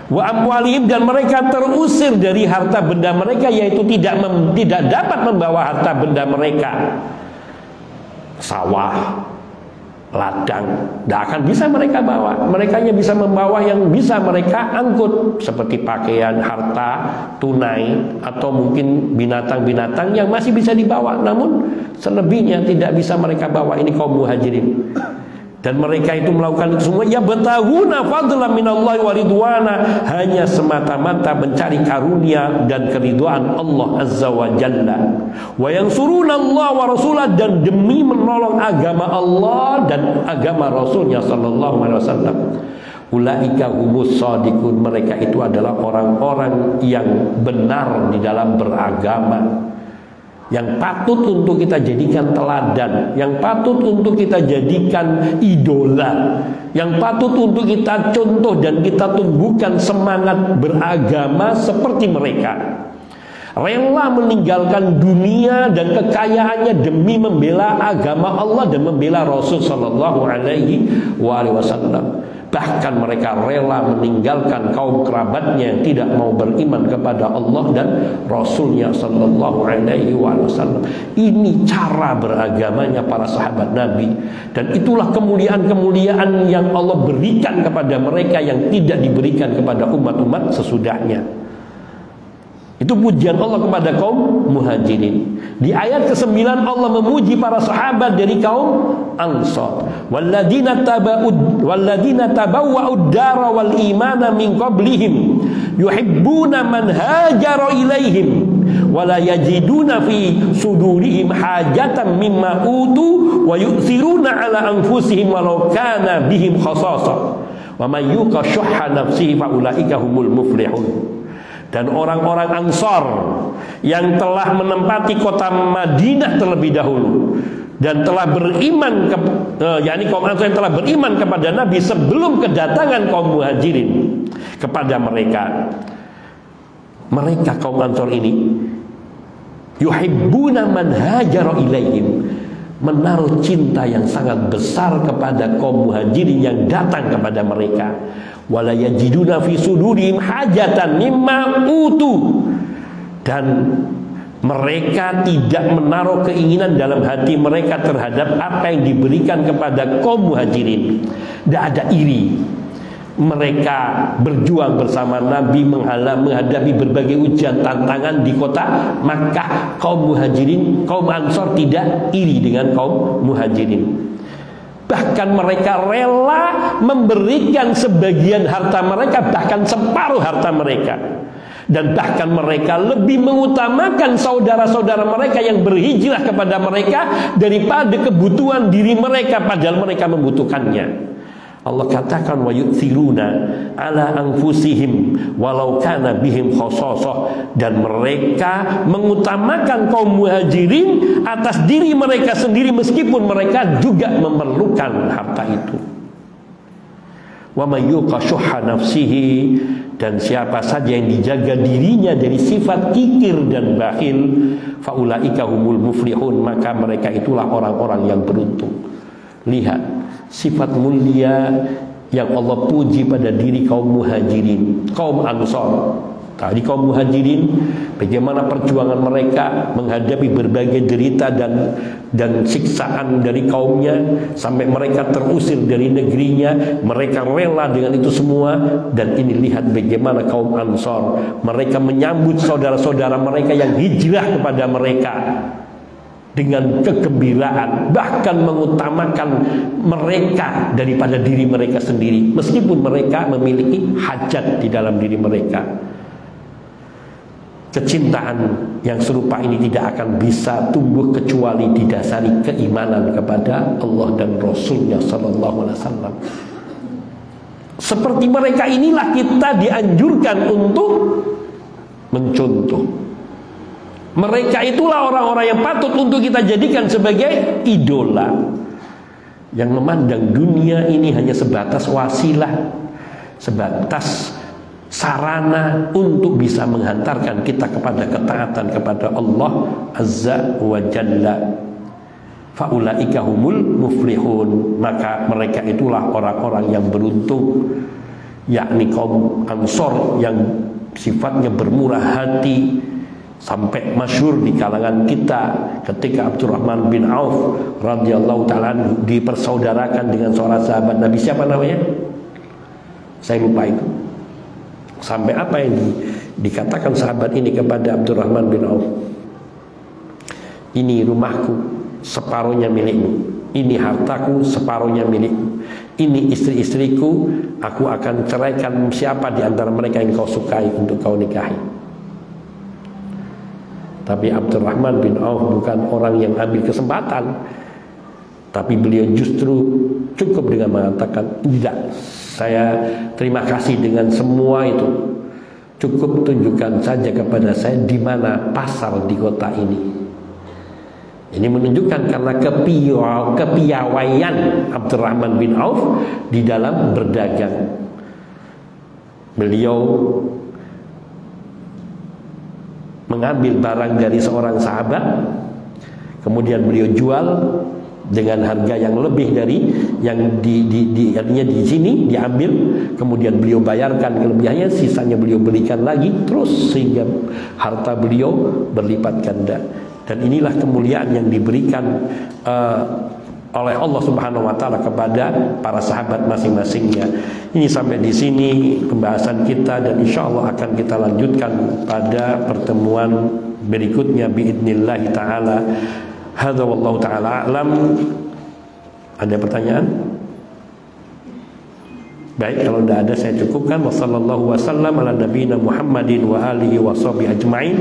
Wa amwalihim, dan mereka terusir dari harta benda mereka, yaitu tidak dapat membawa harta benda mereka. Sawah, ladang, tidak akan bisa mereka bawa. Mereka hanya bisa membawa yang bisa mereka angkut, seperti pakaian, harta, tunai, atau mungkin binatang-binatang yang masih bisa dibawa. Namun selebihnya tidak bisa mereka bawa. Ini kaum muhajirin. Dan mereka itu melakukan itu semua ya batahuna fadlan minallahi wa ridwana, hanya semata-mata mencari karunia dan keridhaan Allah azza wa jalla. Wa yansuruna Allah wa rasulah, dan demi menolong agama Allah dan agama Rasulnya sallallahu alaihi wasallam. Ulaika humus shadiqun, mereka itu adalah orang-orang yang benar di dalam beragama, yang patut untuk kita jadikan teladan, yang patut untuk kita jadikan idola, yang patut untuk kita contoh dan kita tumbuhkan semangat beragama seperti mereka. Rela meninggalkan dunia dan kekayaannya demi membela agama Allah dan membela Rasul sallallahu alaihi wasallam. Bahkan mereka rela meninggalkan kaum kerabatnya yang tidak mau beriman kepada Allah dan Rasulnya sallallahu alaihi wasallam. Ini cara beragamanya para sahabat Nabi, dan itulah kemuliaan-kemuliaan yang Allah berikan kepada mereka yang tidak diberikan kepada umat-umat sesudahnya. Itu pujian Allah kepada kaum muhajirin. Di ayat ke-9 Allah memuji para sahabat dari kaum Ansar. Walladzina tabawwa'ud dara wal imana min qablihim yuhibbuna man hajara ilaihim wala yajiduna fi sudurihim hajatan mimma utu wa yu'thiruna ala anfusihim walau kana bihim khasasa wa man yuqa syuhha nafsihi fa ulaika humul muflihun. Dan orang-orang Ansar yang telah menempati kota Madinah terlebih dahulu dan telah beriman yakni kaum Ansar yang telah beriman kepada Nabi sebelum kedatangan kaum muhajirin kepada mereka. Mereka kaum Ansar ini yuhibbuna man hajara ilaihim, menaruh cinta yang sangat besar kepada kaum muhajirin yang datang kepada mereka. Wala yajiduna fi sudurihim hajatan mimma utu, dan mereka tidak menaruh keinginan dalam hati mereka terhadap apa yang diberikan kepada kaum muhajirin. Tidak ada iri. Mereka berjuang bersama Nabi menghadapi berbagai ujian tantangan di kota Makkah. Kaum muhajirin, kaum Ansar tidak iri dengan kaum muhajirin. Bahkan mereka rela memberikan sebagian harta mereka, bahkan separuh harta mereka. Dan bahkan mereka lebih mengutamakan saudara-saudara mereka yang berhijrah kepada mereka daripada kebutuhan diri mereka, padahal mereka membutuhkannya. Allah katakan wa yu'thiruna ala anfusihim walau kana bihim khasasah, dan mereka mengutamakan kaum muhajirin atas diri mereka sendiri meskipun mereka juga memerlukan harta itu. Wa may yuqa syuhha nafsihi, dan siapa saja yang dijaga dirinya dari sifat kikir dan bakhil, faulaika humul muflihun, maka mereka itulah orang-orang yang beruntung. Lihat sifat mulia yang Allah puji pada diri kaum muhajirin, kaum Ansar. Tadi kaum muhajirin, bagaimana perjuangan mereka menghadapi berbagai derita dan siksaan dari kaumnya, sampai mereka terusir dari negerinya. Mereka rela dengan itu semua. Dan ini lihat bagaimana kaum Ansar, mereka menyambut saudara-saudara mereka yang hijrah kepada mereka dengan kegembiraan, bahkan mengutamakan mereka daripada diri mereka sendiri, meskipun mereka memiliki hajat di dalam diri mereka. Kecintaan yang serupa ini tidak akan bisa tumbuh kecuali didasari keimanan kepada Allah dan Rasulnya sallallahu alaihi wasallam. Seperti mereka inilah kita dianjurkan untuk mencontoh. Mereka itulah orang-orang yang patut untuk kita jadikan sebagai idola, yang memandang dunia ini hanya sebatas wasilah, sebatas sarana untuk bisa menghantarkan kita kepada ketaatan kepada Allah Azza wa Jalla. Faulaika humul muflihun, maka mereka itulah orang-orang yang beruntung, yakni kaum Ansor yang sifatnya bermurah hati, sampai masyhur di kalangan kita ketika Abdurrahman bin Auf radhiyallahu ta'ala dipersaudarakan dengan seorang sahabat Nabi, siapa namanya? Saya lupa itu. Sampai apa yang dikatakan sahabat ini kepada Abdurrahman bin Auf? Ini rumahku, separuhnya milikmu. Ini hartaku, separuhnya milikmu. Ini istri-istriku, aku akan ceraikan siapa di antara mereka yang kau sukai untuk kau nikahi. Tapi Abdurrahman bin Auf bukan orang yang ambil kesempatan, tapi beliau justru cukup dengan mengatakan, tidak, saya terima kasih dengan semua itu, cukup tunjukkan saja kepada saya di mana pasar di kota ini. Ini menunjukkan karena kepiawaian Abdurrahman bin Auf di dalam berdagang. Beliau mengambil barang dari seorang sahabat, kemudian beliau jual dengan harga yang lebih dari yang artinya di sini diambil, kemudian beliau bayarkan kelebihannya, sisanya beliau belikan lagi, terus sehingga harta beliau berlipat ganda. Dan inilah kemuliaan yang diberikan oleh Allah Subhanahu wa taala kepada para sahabat masing-masingnya. Ini sampai di sini pembahasan kita, dan insya Allah akan kita lanjutkan pada pertemuan berikutnya biidznillah taala. Hadza wallahu taala a'lam. Ada pertanyaan? Baik, kalau tidak ada saya cukupkan. Wassallallahu wasallam ala nabiyina Muhammadin wa alihi wa sahbihi ajma'in.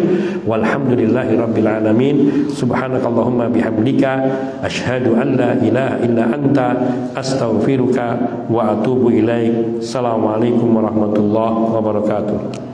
Walhamdulillahi rabbil alamin. Subhanakallahumma bihamdika asyhadu an la ilaha illa anta astaghfiruka wa atubu ilaik. Assalamualaikum warahmatullahi wabarakatuh.